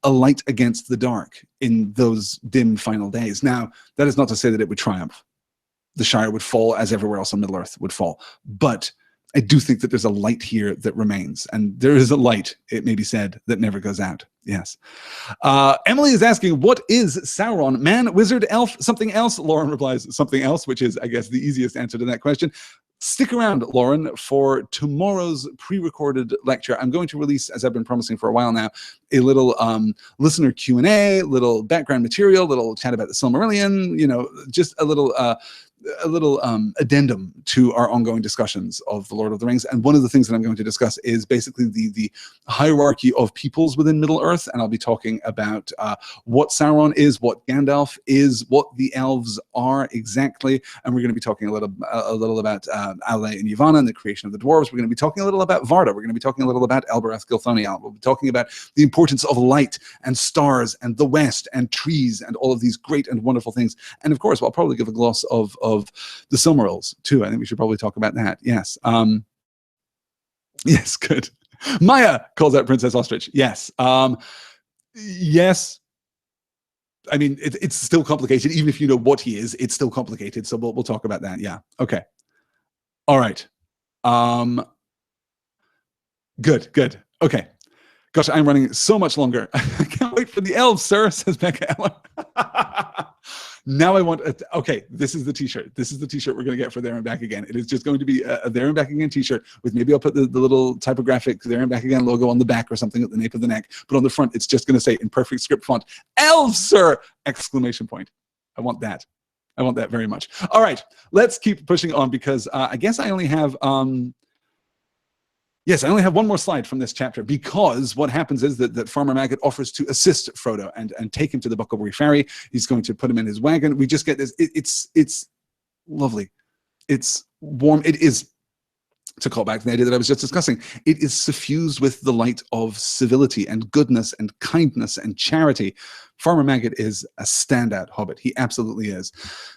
a light against the dark in those dim final days. Now, that is not to say that it would triumph. The Shire would fall as everywhere else on Middle-earth would fall. But I do think that there's a light here that remains. And there is a light, it may be said, that never goes out. Yes. Emily is asking, what is Sauron? Man, wizard, elf, something else? Lauren replies, something else, which is, I guess, the easiest answer to that question. Stick around, Lauren, for tomorrow's pre-recorded lecture. I'm going to release, as I've been promising for a while now, a little listener Q&A, little background material, little chat about the Silmarillion, you know, just a little addendum to our ongoing discussions of the Lord of the Rings. And one of the things that I'm going to discuss is basically the hierarchy of peoples within Middle-earth, and I'll be talking about what Sauron is, what Gandalf is, what the elves are exactly, and we're going to be talking a little about Ale and Yavanna and the creation of the dwarves. We're going to be talking a little about Varda. We're going to be talking a little about Elbereth Gilthoniel. We'll be talking about the importance of light and stars and the West and trees and all of these great and wonderful things. And of course, I'll probably give a gloss of the Silmarils too. I think we should probably talk about that. Yes. Yes, good. Maya calls out Princess Ostrich. Yes. Yes. I mean, it's still complicated. Even if you know what he is, it's still complicated. So we'll talk about that. Yeah. Okay. All right. Good. Okay. Gosh, I'm running so much longer. I can't wait for the elves, sir, says Becca Ellen. Now I want, okay, this is the t-shirt. This is the t-shirt we're going to get for There and Back Again. It is just going to be a There and Back Again t-shirt with, maybe I'll put the little typographic There and Back Again logo on the back or something at the nape of the neck. But on the front, it's just going to say in perfect script font, elves, sir! Exclamation point. I want that. I want that very much. All right, let's keep pushing on, because I guess I only have, Yes, I only have one more slide from this chapter, because what happens is that Farmer Maggot offers to assist Frodo and take him to the Bucklebury Ferry. He's going to put him in his wagon. We just get this. It's lovely. It's warm. It is, to call back to the idea that I was just discussing, it is suffused with the light of civility and goodness and kindness and charity. Farmer Maggot is a standout hobbit. He absolutely is.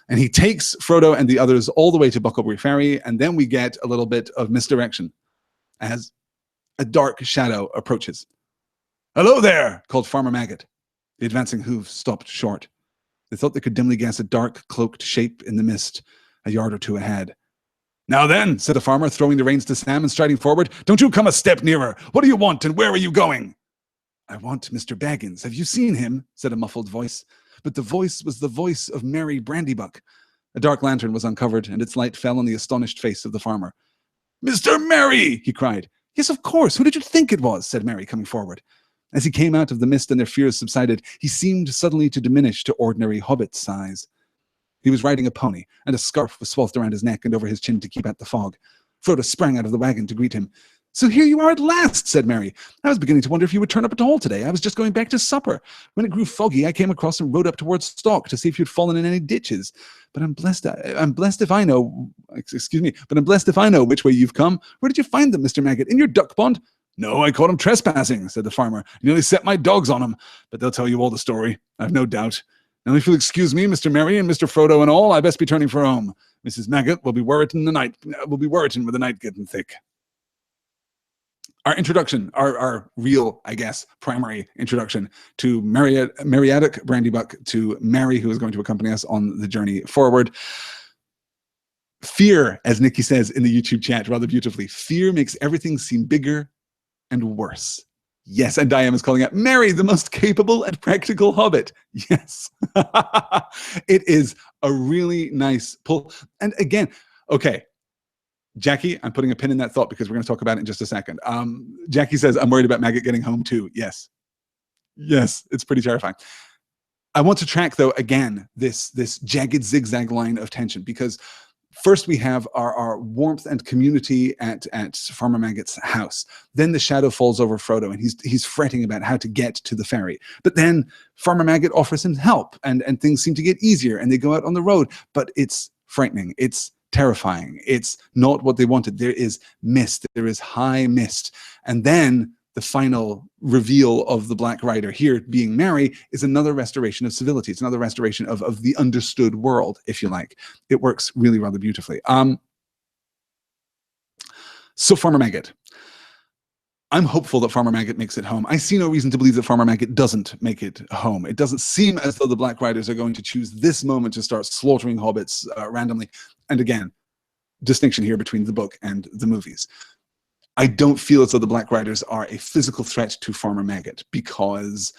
And he takes Frodo and the others all the way to Bucklebury Ferry, and then we get a little bit of misdirection as a dark shadow approaches. "Hello there," called Farmer Maggot. The advancing hooves stopped short. They thought they could dimly guess a dark, cloaked shape in the mist, a yard or two ahead. "Now then," said the farmer, throwing the reins to Sam and striding forward, "don't you come a step nearer. What do you want, and where are you going?" "I want Mr. Baggins. Have you seen him?" said a muffled voice. But the voice was the voice of Merry Brandybuck. A dark lantern was uncovered, and its light fell on the astonished face of the farmer. "Mr. Merry!" he cried. "Yes, of course. Who did you think it was?" said Merry, coming forward. As he came out of the mist and their fears subsided, he seemed suddenly to diminish to ordinary hobbit size. He was riding a pony, and a scarf was swathed around his neck and over his chin to keep out the fog. Frodo sprang out of the wagon to greet him. "So here you are at last," said Merry. "I was beginning to wonder if you would turn up at all today. I was just going back to supper. When it grew foggy, I came across and rode up towards Stock to see if you'd fallen in any ditches. But I'm blessed if I know, but I'm blessed if I know which way you've come. Where did you find them, Mr. Maggot? In your duck pond?" "No, I caught him trespassing," said the farmer. "Nearly set my dogs on him. But they'll tell you all the story, I've no doubt. Now, if you'll excuse me, Mr. Merry and Mr. Frodo and all, I best be turning for home. Mrs. Maggot will be worritin' with the night getting thick." Our introduction, our real, I guess, primary introduction to Meriadoc Brandybuck, to Merry, who is going to accompany us on the journey forward. Fear, as Nikki says in the YouTube chat rather beautifully, fear makes everything seem bigger and worse. Yes, and Diane is calling out Merry, the most capable and practical hobbit. Yes. It is a really nice pull. And again, okay, Jackie, I'm putting a pin in that thought because we're going to talk about it in just a second. Jackie says, "I'm worried about Maggot getting home too." Yes. Yes, it's pretty terrifying. I want to track, though, again, this jagged zigzag line of tension, because first we have our warmth and community at Farmer Maggot's house. Then the shadow falls over Frodo, and he's fretting about how to get to the ferry. But then Farmer Maggot offers him help, and things seem to get easier, and they go out on the road. But it's frightening. It's terrifying. It's not what they wanted. There is mist. There is high mist. And then the final reveal of the Black Rider, here being Merry, is another restoration of civility. It's another restoration of the understood world, if you like. It works really rather beautifully. So Farmer Maggot. I'm hopeful that Farmer Maggot makes it home. I see no reason to believe that Farmer Maggot doesn't make it home. It doesn't seem as though the Black Riders are going to choose this moment to start slaughtering hobbits randomly. And again, distinction here between the book and the movies. I don't feel as though the Black Riders are a physical threat to Farmer Maggot, because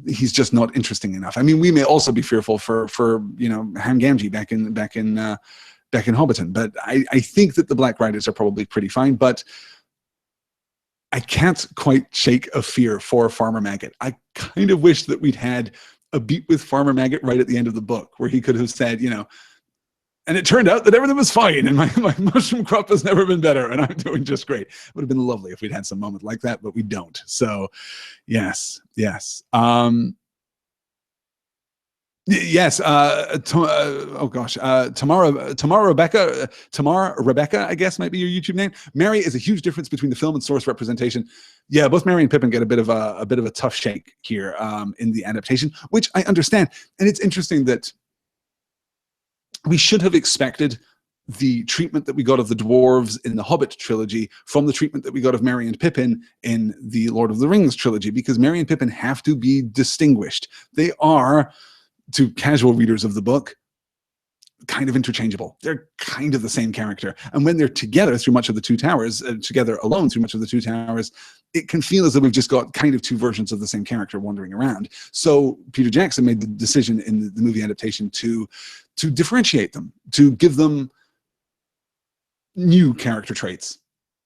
he's just not interesting enough. I mean, we may also be fearful for Gamgee back in Hobbiton, but I think that the Black Riders are probably pretty fine. But I can't quite shake a fear for Farmer Maggot. I kind of wish that we'd had a beat with Farmer Maggot right at the end of the book, where he could have said, and it turned out that everything was fine, and my mushroom crop has never been better, and I'm doing just great. It would have been lovely if we'd had some moment like that, but we don't. So, yes. Yes. Tamara Rebecca, I guess might be your YouTube name. Merry is a huge difference between the film and source representation. Yeah, both Merry and Pippin get a bit of a tough shake here in the adaptation, which I understand. And it's interesting that we should have expected the treatment that we got of the dwarves in the Hobbit trilogy from the treatment that we got of Merry and Pippin in the Lord of the Rings trilogy, because Merry and Pippin have to be distinguished. They are, to casual readers of the book, kind of interchangeable. They're kind of the same character. And when they're together through much of the Two Towers, together alone through much of the Two Towers, it can feel as though we've just got kind of two versions of the same character wandering around. So Peter Jackson made the decision in the movie adaptation to differentiate them, to give them new character traits,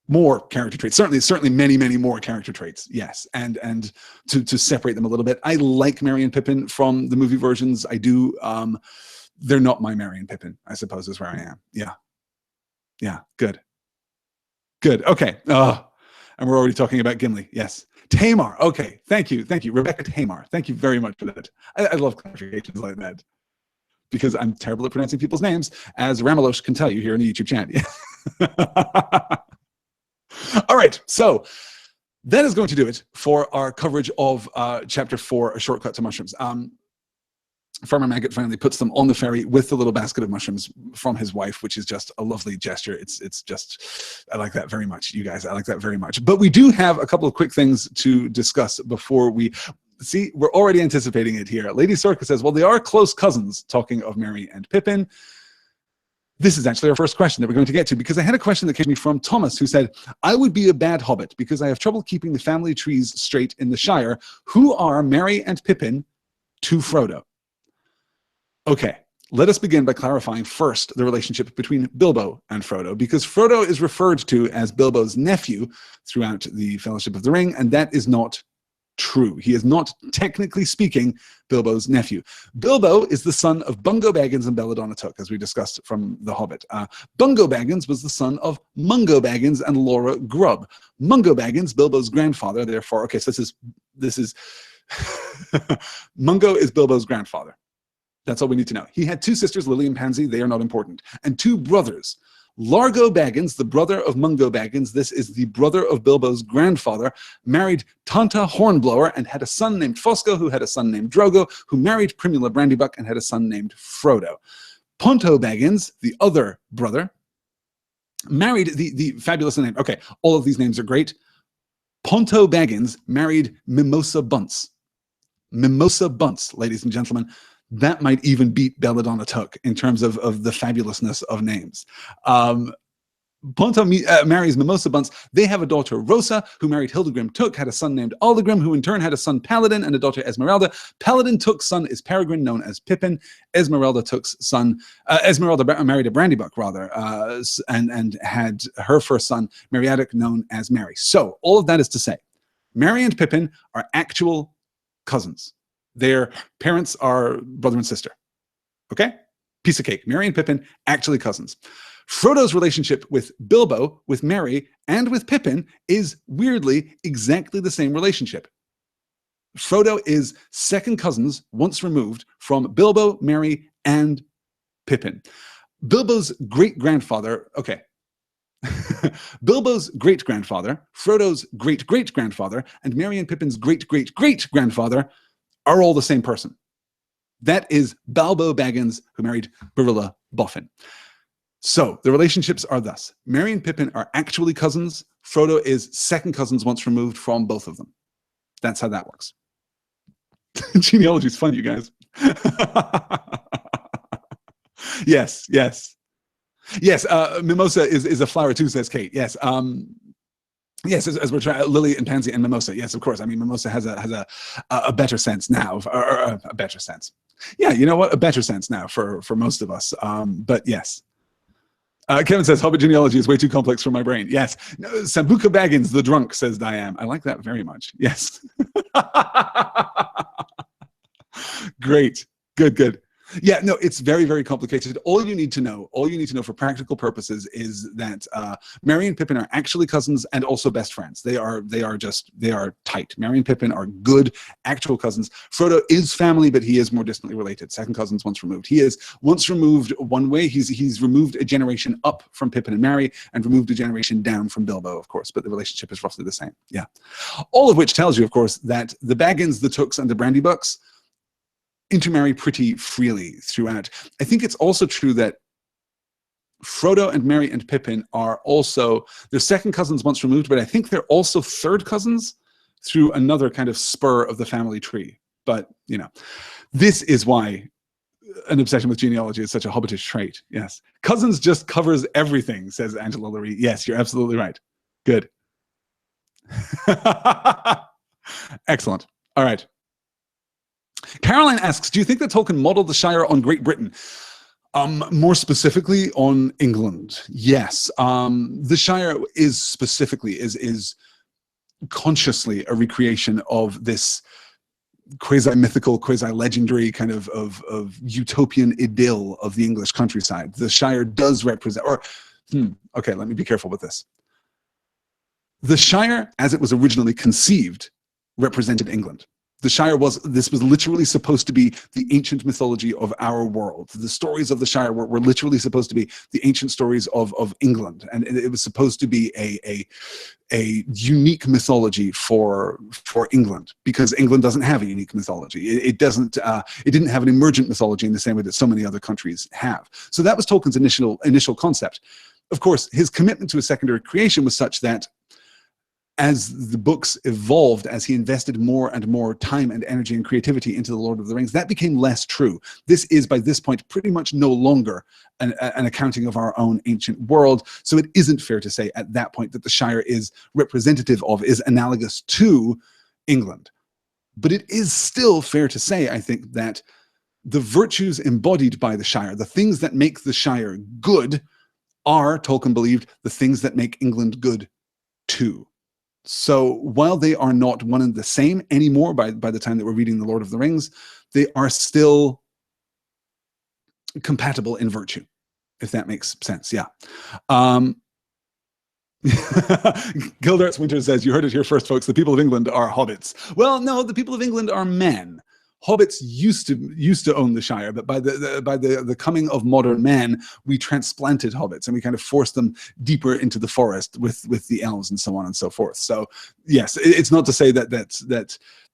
more character traits, certainly many more character traits, yes, and to separate them a little bit. I like Merry and Pippin from the movie versions. I do. They're not my Merry and Pippin, I suppose, is where I am. Yeah, good. Okay. And we're already talking about Gimli. Yes. Tamar. Okay. Thank you. Thank you. Rebecca Tamar. Thank you very much for that. I love clarifications like that because I'm terrible at pronouncing people's names, as Ramalosh can tell you here in the YouTube chat. All right. So that is going to do it for our coverage of Chapter 4, A Shortcut to Mushrooms. Farmer Maggot finally puts them on the ferry with the little basket of mushrooms from his wife, which is just a lovely gesture. It's just, I like that very much, you guys. I like that very much. But we do have a couple of quick things to discuss before we see. We're already anticipating it here. Lady Sorka says, well, they are close cousins, talking of Merry and Pippin. This is actually our first question that we're going to get to, because I had a question that came to me from Thomas, who said, I would be a bad hobbit because I have trouble keeping the family trees straight in the Shire. Who are Merry and Pippin to Frodo? Okay, let us begin by clarifying first the relationship between Bilbo and Frodo, because Frodo is referred to as Bilbo's nephew throughout the Fellowship of the Ring, and that is not true. He is not, technically speaking, Bilbo's nephew. Bilbo is the son of Bungo Baggins and Belladonna Took, as we discussed from The Hobbit. Bungo Baggins was the son of Mungo Baggins and Laura Grubb. Mungo Baggins, Bilbo's grandfather, therefore, okay, so this is Mungo is Bilbo's grandfather. That's all we need to know. He had two sisters, Lily and Pansy. They are not important. And two brothers. Largo Baggins, the brother of Mungo Baggins, this is the brother of Bilbo's grandfather, married Tanta Hornblower and had a son named Fosco, who had a son named Drogo, who married Primula Brandybuck and had a son named Frodo. Ponto Baggins, the other brother, married the fabulous name. Okay, all of these names are great. Ponto Baggins married Mimosa Bunce. Mimosa Bunce, ladies and gentlemen. That might even beat Belladonna Took in terms of the fabulousness of names. Ponto marries Mimosa Bunce. They have a daughter, Rosa, who married Hildegrim Took, had a son named Aldegrim, who in turn had a son, Paladin, and a daughter, Esmeralda. Paladin Took's son is Peregrine, known as Pippin. Esmeralda Took's son, Esmeralda married a Brandybuck, rather, and had her first son, Meriadoc, known as Merry. So, all of that is to say, Merry and Pippin are actual cousins. Their parents are brother and sister. Okay? Piece of cake. Merry and Pippin, actually cousins. Frodo's relationship with Bilbo, with Merry, and with Pippin is weirdly exactly the same relationship. Frodo is second cousins, once removed, from Bilbo, Merry, and Pippin. Bilbo's great-grandfather, okay. Bilbo's great-grandfather, Frodo's great-great-grandfather, and Merry and Pippin's great-great-great-grandfather are all the same person. That is Balbo Baggins, who married Barilla Boffin. So the relationships are thus. Merry and Pippin are actually cousins. Frodo is second cousins once removed from both of them. That's how that works. Genealogy is fun, you guys. Yes, yes. Yes, Mimosa is a flower too, says Kate. Yes. Yes, as we're trying, Lily and Pansy and Mimosa. Yes, of course. I mean, Mimosa has a better sense now, or a better sense. Yeah, you know what? A better sense now for most of us. But yes. Kevin says, Hobbit genealogy is way too complex for my brain. Yes. No, Sambuca Baggins, the drunk, says Diane. I like that very much. Yes. Great. Good, good. Yeah, no, it's very, very complicated. All you need to know for practical purposes is that Merry and Pippin are actually cousins and also best friends. They are tight. Merry and Pippin are good, actual cousins. Frodo is family, but he is more distantly related. Second cousins once removed. He is once removed one way. He's removed a generation up from Pippin and Merry and removed a generation down from Bilbo, of course, but the relationship is roughly the same. Yeah. All of which tells you, of course, that the Baggins, the Tooks, and the Brandybucks intermarry pretty freely throughout. I think it's also true that Frodo and Merry and Pippin are also, they're second cousins once removed, but I think they're also third cousins through another kind of spur of the family tree. But, you know, this is why an obsession with genealogy is such a hobbitish trait. Yes. Cousins just covers everything, says Angela Lurie. Yes, you're absolutely right. Good. Excellent. All right. Caroline asks, do you think that Tolkien modeled the Shire on Great Britain? More specifically on England? Yes. The Shire is specifically, is consciously a recreation of this quasi-mythical, quasi-legendary kind of utopian idyll of the English countryside. The Shire does represent, or, okay, let me be careful with this. The Shire, as it was originally conceived, represented England. The Shire was literally supposed to be the ancient mythology of our world. The stories of the Shire were literally supposed to be the ancient stories of England. And it was supposed to be a unique mythology for England, because England doesn't have a unique mythology. It didn't have an emergent mythology in the same way that so many other countries have. So that was Tolkien's initial concept. Of course, his commitment to a secondary creation was such that as the books evolved, as he invested more and more time and energy and creativity into The Lord of the Rings, that became less true. This is, by this point, pretty much no longer an accounting of our own ancient world. So it isn't fair to say at that point that the Shire is representative of, is analogous to England. But it is still fair to say, I think, that the virtues embodied by the Shire, the things that make the Shire good, are, Tolkien believed, the things that make England good too. So while they are not one and the same anymore by the time that we're reading The Lord of the Rings, they are still compatible in virtue, if that makes sense. Yeah. Gildarts Winter says, you heard it here first, folks. The people of England are hobbits. Well, no, the people of England are men. Hobbits used to own the Shire, but by the coming of modern man, we transplanted hobbits and we kind of forced them deeper into the forest with the elves and so on and so forth. So yes, it's not to say that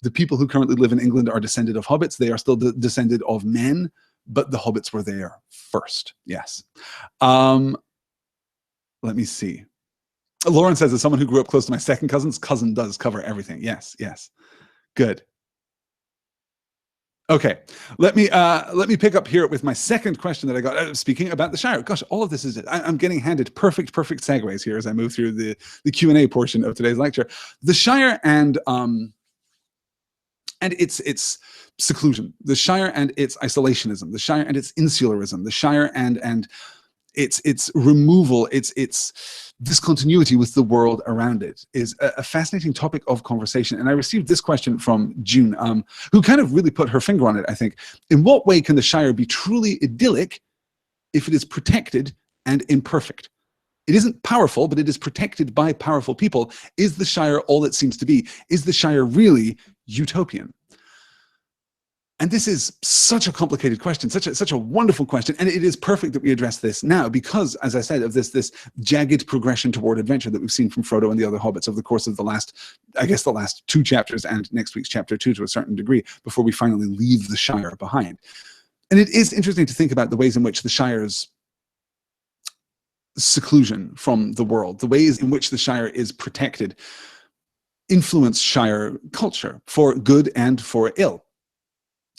the people who currently live in England are descended of hobbits. They are still descended of men, but the hobbits were there first. Yes. Let me see. Lauren says, as someone who grew up close to my second cousin does cover everything. Yes, yes. Good. Okay, let me pick up here with my second question that I got. Speaking about the Shire, gosh, all of this is I'm getting handed perfect segues here as I move through the Q&A portion of today's lecture. The Shire and its seclusion, the Shire and its isolationism, the Shire and its insularism, the Shire and its removal, its discontinuity with the world around it is a fascinating topic of conversation. And I received this question from June, who kind of really put her finger on it, I think. In what way can the Shire be truly idyllic if it is protected and imperfect? It isn't powerful, but it is protected by powerful people. Is the Shire all it seems to be? Is the Shire really utopian? And this is such a complicated question, such a wonderful question, and it is perfect that we address this now because, as I said, of this jagged progression toward adventure that we've seen from Frodo and the other hobbits over the course of the last 2 chapters and next week's chapter 2 to a certain degree before we finally leave the Shire behind. And it is interesting to think about the ways in which the Shire's seclusion from the world, the ways in which the Shire is protected, influence Shire culture for good and for ill.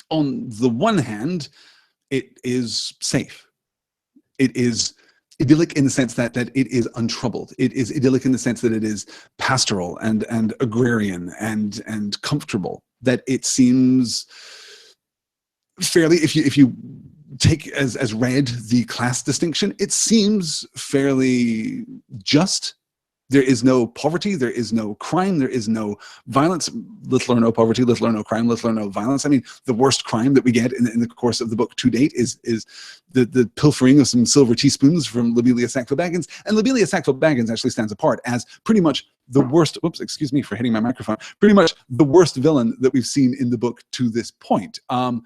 On the one hand, it is safe. It is idyllic in the sense that it is untroubled. It is idyllic in the sense that it is pastoral and agrarian and comfortable. That it seems fairly, if you take as read the class distinction, it seems fairly just. There is no poverty, there is no crime, there is no violence, little or no poverty, little or no crime, little or no violence. I mean, the worst crime that we get in the course of the book to date is the pilfering of some silver teaspoons from Lobelia Sackville-Baggins. And Lobelia Sackville-Baggins actually stands apart as pretty much the worst, oops, excuse me for hitting my microphone, pretty much the worst villain that we've seen in the book to this point. And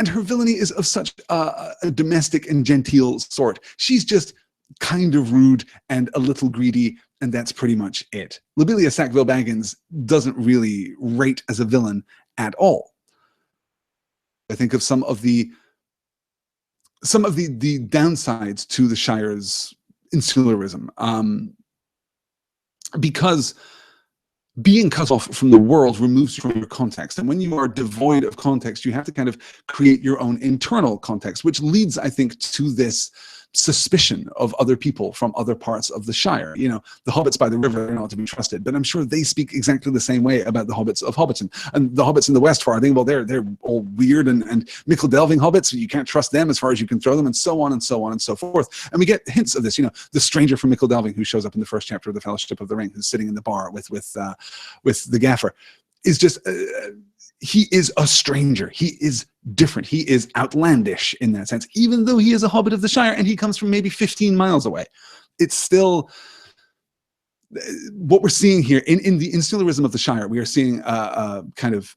her villainy is of such a domestic and genteel sort. She's just kind of rude and a little greedy, and that's pretty much it. Lobelia Sackville-Baggins doesn't really rate as a villain at all. I think of some of the downsides to the Shire's insularism, because being cut off from the world removes you from your context. And when you are devoid of context, you have to kind of create your own internal context, which leads, I think, to this suspicion of other people from other parts of the Shire. You know, the hobbits by the river are not to be trusted, but I'm sure they speak exactly the same way about the hobbits of Hobbiton. And the hobbits in the West Far, I think, well, they're all weird and mickle delving hobbits. You can't trust them as far as you can throw them, and so on and so on and so forth. And we get hints of this. You know, the stranger from mickle delving who shows up in the first chapter of the Fellowship of the Ring, who's sitting in the bar with the gaffer, is just he is a stranger. He is different. He is outlandish in that sense, even though he is a hobbit of the Shire and he comes from maybe 15 miles away. It's still what we're seeing here in the insularism of the Shire, we are seeing kind of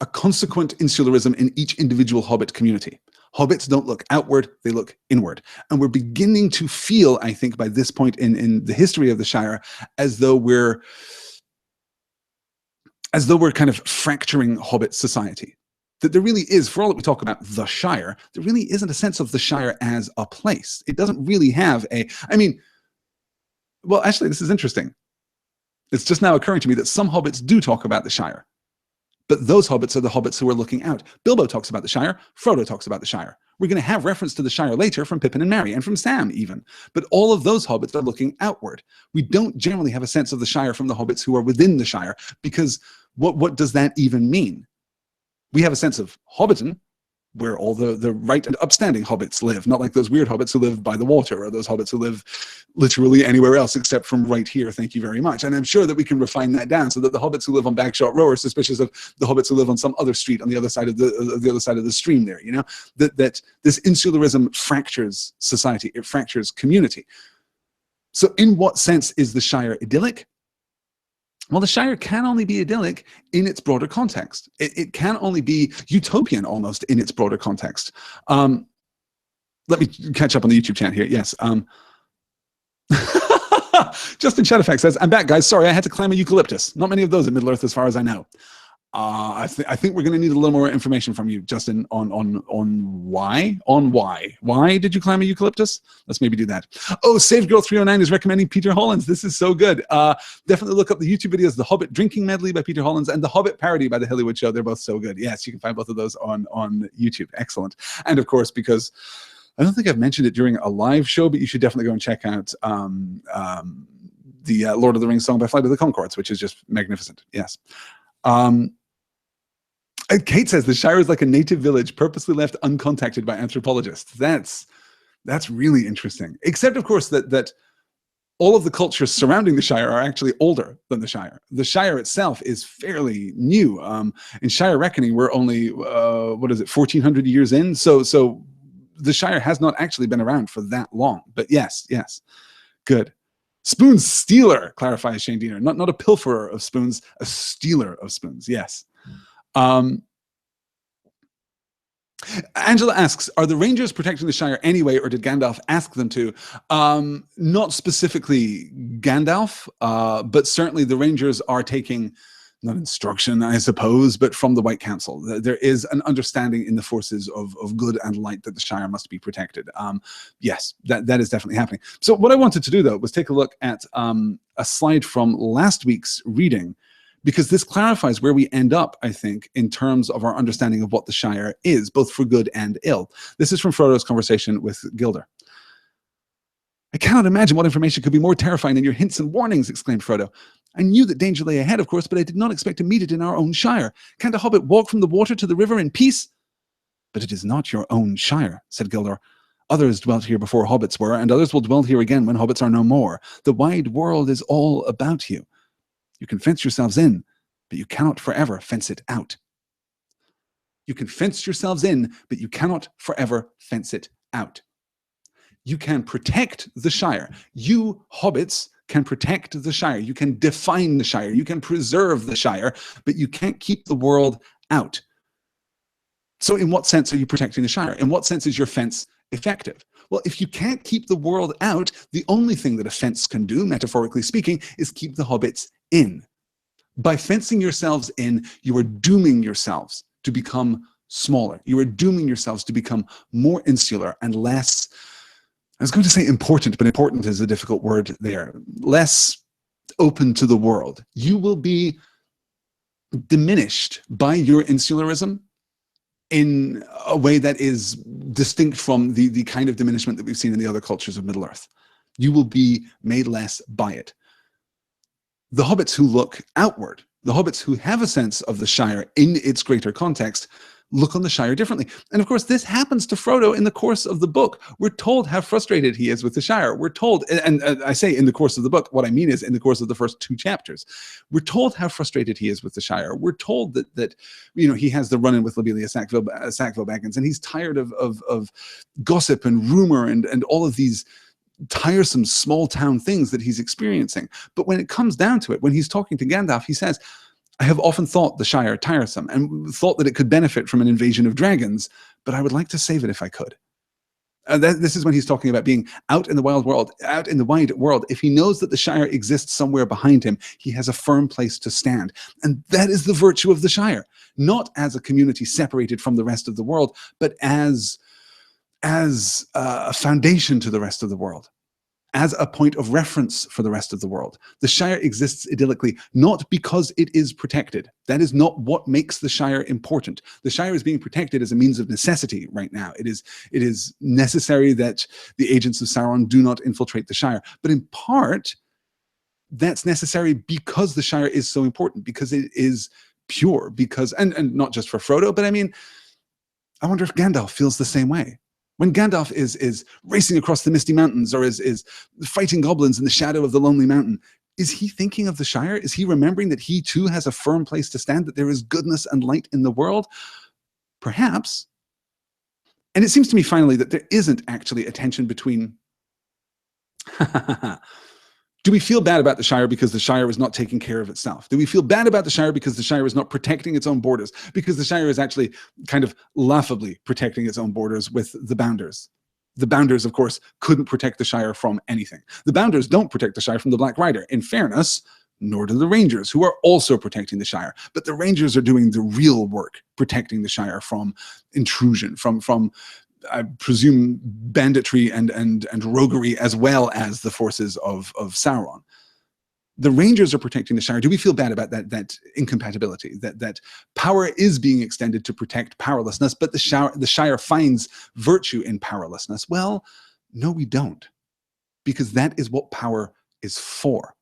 a consequent insularism in each individual Hobbit community. Hobbits don't look outward, they look inward. And we're beginning to feel, I think, by this point in the history of the Shire, as though we're kind of fracturing Hobbit society. That there really is, for all that we talk about the Shire, there really isn't a sense of the Shire as a place. It doesn't really have well, actually, this is interesting. It's just now occurring to me that some Hobbits do talk about the Shire. But those Hobbits are the Hobbits who are looking out. Bilbo talks about the Shire. Frodo talks about the Shire. We're going to have reference to the Shire later from Pippin and Merry, and from Sam even. But all of those Hobbits are looking outward. We don't generally have a sense of the Shire from the Hobbits who are within the Shire, because what does that even mean? We have a sense of Hobbiton, where all the right and upstanding Hobbits live, not like those weird Hobbits who live by the water, or those Hobbits who live literally anywhere else except from right here, thank you very much. And I'm sure that we can refine that down so that the Hobbits who live on Bagshot Row are suspicious of the Hobbits who live on some other street on the other side of the other side of the stream there, you know? That this insularism fractures society, it fractures community. So in what sense is the Shire idyllic? Well, the Shire can only be idyllic in its broader context. It can only be utopian almost in its broader context. Let me catch up on the YouTube chat here. Yes. Justin Shadowfax says, I'm back, guys. Sorry, I had to climb a eucalyptus. Not many of those in Middle-earth as far as I know. I think we're going to need a little more information from you, Justin, on why. Why did you climb a eucalyptus? Let's maybe do that. Oh, Save Girl 309 is recommending Peter Hollins. This is so good. Definitely look up the YouTube videos, The Hobbit Drinking Medley by Peter Hollins and The Hobbit Parody by The Hollywood Show. They're both so good. Yes, you can find both of those on YouTube. Excellent. And of course, because I don't think I've mentioned it during a live show, but you should definitely go and check out the Lord of the Rings song by Flight of the Conchords, which is just magnificent. Yes. Kate says the Shire is like a native village purposely left uncontacted by anthropologists. That's really interesting. Except, of course, that all of the cultures surrounding the Shire are actually older than the Shire. The Shire itself is fairly new. In Shire reckoning, we're only 1,400 years in. So the Shire has not actually been around for that long. But yes, good. Spoon stealer, clarifies Shane Diener. Not a pilferer of spoons, a stealer of spoons. Yes. Angela asks, are the Rangers protecting the Shire anyway, or did Gandalf ask them to? Not specifically Gandalf, but certainly the Rangers are taking, not instruction, I suppose, but from the White Council. There is an understanding in the forces of good and light that the Shire must be protected. Yes, that is definitely happening. So what I wanted to do, though, was take a look at a slide from last week's reading, because this clarifies where we end up, I think, in terms of our understanding of what the Shire is, both for good and ill. This is from Frodo's conversation with Gilder. I cannot imagine what information could be more terrifying than your hints and warnings, exclaimed Frodo. I knew that danger lay ahead, of course, but I did not expect to meet it in our own Shire. Can't a hobbit walk from the water to the river in peace? But it is not your own Shire, said Gilder. Others dwelt here before hobbits were, and others will dwell here again when hobbits are no more. The wide world is all about you. You can fence yourselves in, but you cannot forever fence it out. You can fence yourselves in, but you cannot forever fence it out. You can protect the Shire. You, hobbits, can protect the Shire. You can define the Shire. You can preserve the Shire, but you can't keep the world out. So in what sense are you protecting the Shire? In what sense is your fence effective? Well, if you can't keep the world out, the only thing that a fence can do, metaphorically speaking, is keep the hobbits in. By fencing yourselves in, you are dooming yourselves to become smaller. You are dooming yourselves to become more insular and less, I was going to say important, but important is a difficult word there, less open to the world. You will be diminished by your insularism in a way that is distinct from the kind of diminishment that we've seen in the other cultures of Middle-earth. You will be made less by it. The hobbits who look outward, the hobbits who have a sense of the Shire in its greater context, look on the Shire differently. And of course, this happens to Frodo in the course of the book. We're told how frustrated he is with the Shire. We're told, and I say in the course of the book, what I mean is in the course of the first 2 chapters. We're told how frustrated he is with the Shire. We're told that he has the run-in with Lobelia Sackville Baggins, and he's tired of gossip and rumor and all of these tiresome small town things that he's experiencing. But when it comes down to it, when he's talking to Gandalf, he says, I have often thought the Shire tiresome and thought that it could benefit from an invasion of dragons, but I would like to save it if I could. This is when he's talking about being out in the wild world, out in the wide world. If he knows that the Shire exists somewhere behind him, he has a firm place to stand. And that is the virtue of the Shire, not as a community separated from the rest of the world, but as a foundation to the rest of the world, as a point of reference for the rest of the world. The Shire exists idyllically, not because it is protected. That is not what makes the Shire important. The Shire is being protected as a means of necessity right now. It is necessary that the agents of Sauron do not infiltrate the Shire. But in part, that's necessary because the Shire is so important, because it is pure, because, and not just for Frodo, but I mean, I wonder if Gandalf feels the same way. When Gandalf is racing across the misty mountains or is fighting goblins in the shadow of the lonely mountain, is he thinking of the Shire? Is he remembering that he too has a firm place to stand, that there is goodness and light in the world? Perhaps. And it seems to me finally that there isn't actually a tension between do we feel bad about the Shire because the Shire is not taking care of itself? Do we feel bad about the Shire because the Shire is not protecting its own borders? Because the Shire is actually kind of laughably protecting its own borders with the Bounders. The Bounders, of course, couldn't protect the Shire from anything. The Bounders don't protect the Shire from the Black Rider. In fairness, nor do the Rangers, who are also protecting the Shire. But the Rangers are doing the real work, protecting the Shire from intrusion, from I presume banditry and roguery, as well as the forces of Sauron. The Rangers are protecting the Shire. Do we feel bad about that incompatibility? That power is being extended to protect powerlessness, but the Shire finds virtue in powerlessness? Well, no, we don't, because that is what power is for.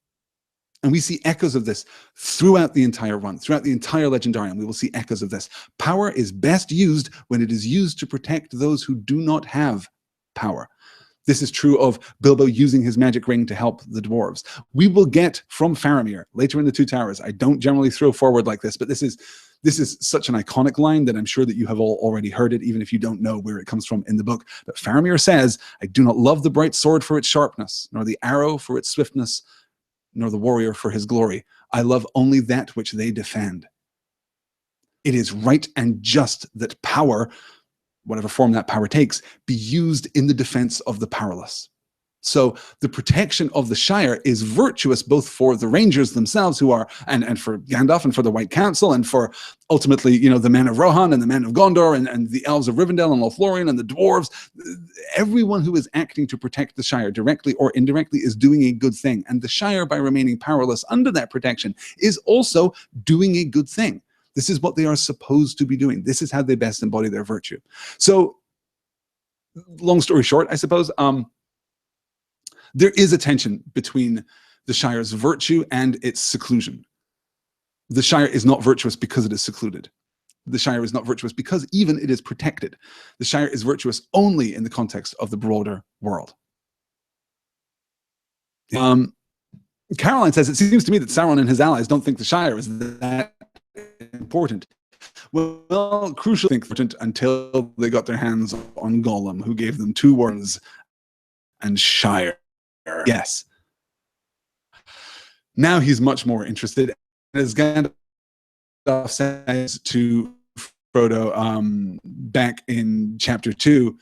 And we see echoes of this throughout the entire run, throughout the entire Legendarium. We will see echoes of this. Power is best used when it is used to protect those who do not have power. This is true of Bilbo using his magic ring to help the dwarves. We will get from Faramir later in the Two Towers. I don't generally throw forward like this, but this is such an iconic line that I'm sure that you have all already heard it, even if you don't know where it comes from in the book. But Faramir says, I do not love the bright sword for its sharpness, nor the arrow for its swiftness, nor the warrior for his glory. I love only that which they defend. It is right and just that power, whatever form that power takes, be used in the defense of the powerless. So the protection of the Shire is virtuous both for the Rangers themselves, who are, and for Gandalf and for the White Council, and for ultimately, the men of Rohan and the men of Gondor and the elves of Rivendell and Lothlorien and the dwarves. Everyone who is acting to protect the Shire, directly or indirectly, is doing a good thing. And the Shire, by remaining powerless under that protection, is also doing a good thing. This is what they are supposed to be doing. This is how they best embody their virtue. So, long story short, I suppose, there is a tension between the Shire's virtue and its seclusion. The Shire is not virtuous because it is secluded. The Shire is not virtuous because even it is protected. The Shire is virtuous only in the context of the broader world. Caroline says, it seems to me that Sauron and his allies don't think the Shire is that important. Well, crucial think important until they got their hands on Gollum, who gave them 2 words and Shire. Yes. Now he's much more interested. As Gandalf says to Frodo back in chapter 2,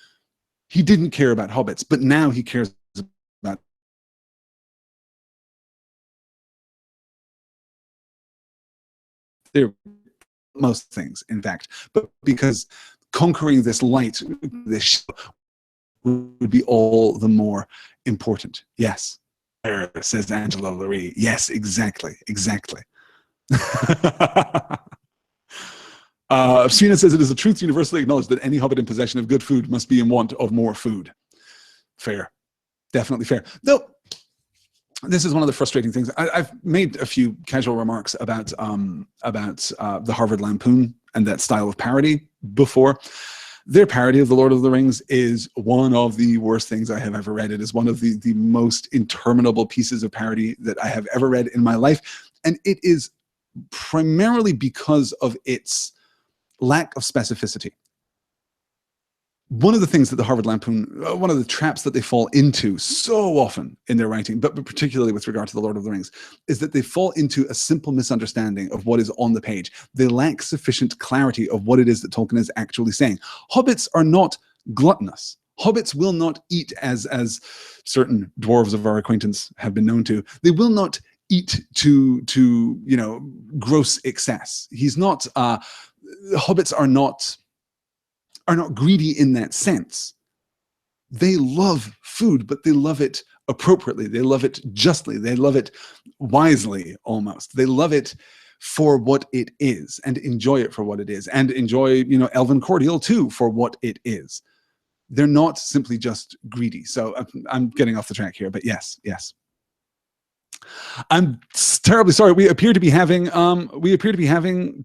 he didn't care about hobbits, but now he cares about most things, in fact. But because conquering this light, this would be all the more important. Yes, says Angela Lurie. Yes, exactly. Serena says, it is a truth universally acknowledged that any hobbit in possession of good food must be in want of more food. Fair. Definitely fair. Though, this is one of the frustrating things. I've made a few casual remarks about the Harvard Lampoon and that style of parody before. Their parody of The Lord of the Rings is one of the worst things I have ever read. It is one of the most interminable pieces of parody that I have ever read in my life. And it is primarily because of its lack of specificity. one of the things that the Harvard Lampoon, one of the traps that they fall into so often in their writing, but particularly with regard to The Lord of the Rings, is that they fall into a simple misunderstanding of what is on the page. They lack sufficient clarity of what it is that Tolkien is actually saying. Hobbits are not gluttonous. Hobbits will not eat as certain dwarves of our acquaintance have been known to. They will not eat to gross excess. He's not. Hobbits are not greedy in that sense. They love food, but they love it appropriately. They love it justly. They love it wisely, almost. They love it for what it is and enjoy it for what it is, and enjoy, elven cordial too for what it is. They're not simply just greedy. So I'm getting off the track here, but yes. I'm terribly sorry. We appear to be having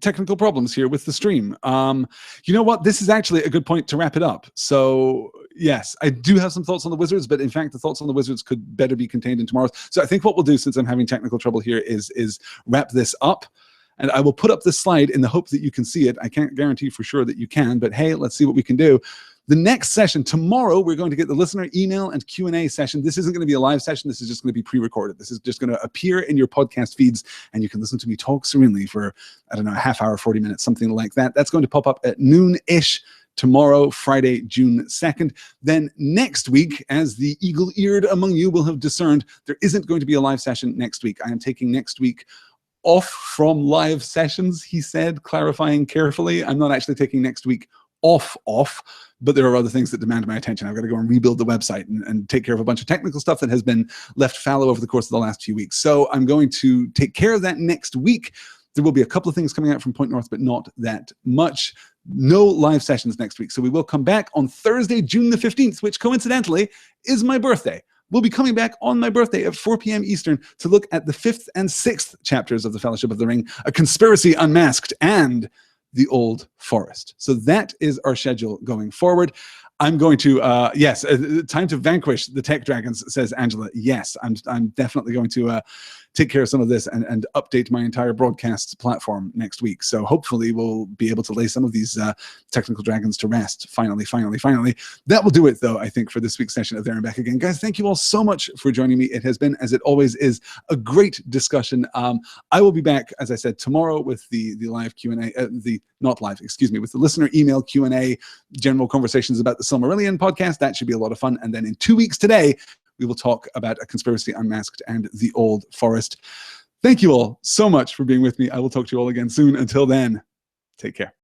technical problems here with the stream. You know what? This is actually a good point to wrap it up. So yes, I do have some thoughts on the Wizards, but in fact, the thoughts on the Wizards could better be contained in tomorrow's. So I think what we'll do, since I'm having technical trouble here, is wrap this up. And I will put up this slide in the hope that you can see it. I can't guarantee for sure that you can, but hey, let's see what we can do. The next session, tomorrow, we're going to get the listener email and Q&A session. This isn't going to be a live session. This is just going to be pre-recorded. This is just going to appear in your podcast feeds, and you can listen to me talk serenely for, I don't know, a half hour, 40 minutes, something like that. That's going to pop up at noon-ish tomorrow, Friday, June 2nd. Then next week, as the eagle-eared among you will have discerned, there isn't going to be a live session next week. I am taking next week off from live sessions, he said, clarifying carefully. I'm not actually taking next week off, but there are other things that demand my attention. I've got to go and rebuild the website and take care of a bunch of technical stuff that has been left fallow over the course of the last few weeks. So I'm going to take care of that next week. There will be a couple of things coming out from Point North, but not that much. No live sessions next week. So we will come back on Thursday, June the 15th, which coincidentally is my birthday. We'll be coming back on my birthday at 4 p.m. Eastern to look at the 5th and 6th chapters of the Fellowship of the Ring, A Conspiracy Unmasked, and The Old Forest. So that is our schedule going forward. I'm going to, time to vanquish the tech dragons, says Angela. Yes, I'm definitely going to take care of some of this and update my entire broadcast platform next week. So hopefully we'll be able to lay some of these technical dragons to rest. Finally. That will do it, though, I think, for this week's session of There and Back Again. Guys, thank you all so much for joining me. It has been, as it always is, a great discussion. I will be back, as I said, tomorrow with the live Q&A, with the listener email Q&A, general conversations about the Silmarillion podcast. That should be a lot of fun. And then in 2 weeks today, we will talk about A Conspiracy Unmasked and The Old Forest. Thank you all so much for being with me. I will talk to you all again soon. Until then, take care.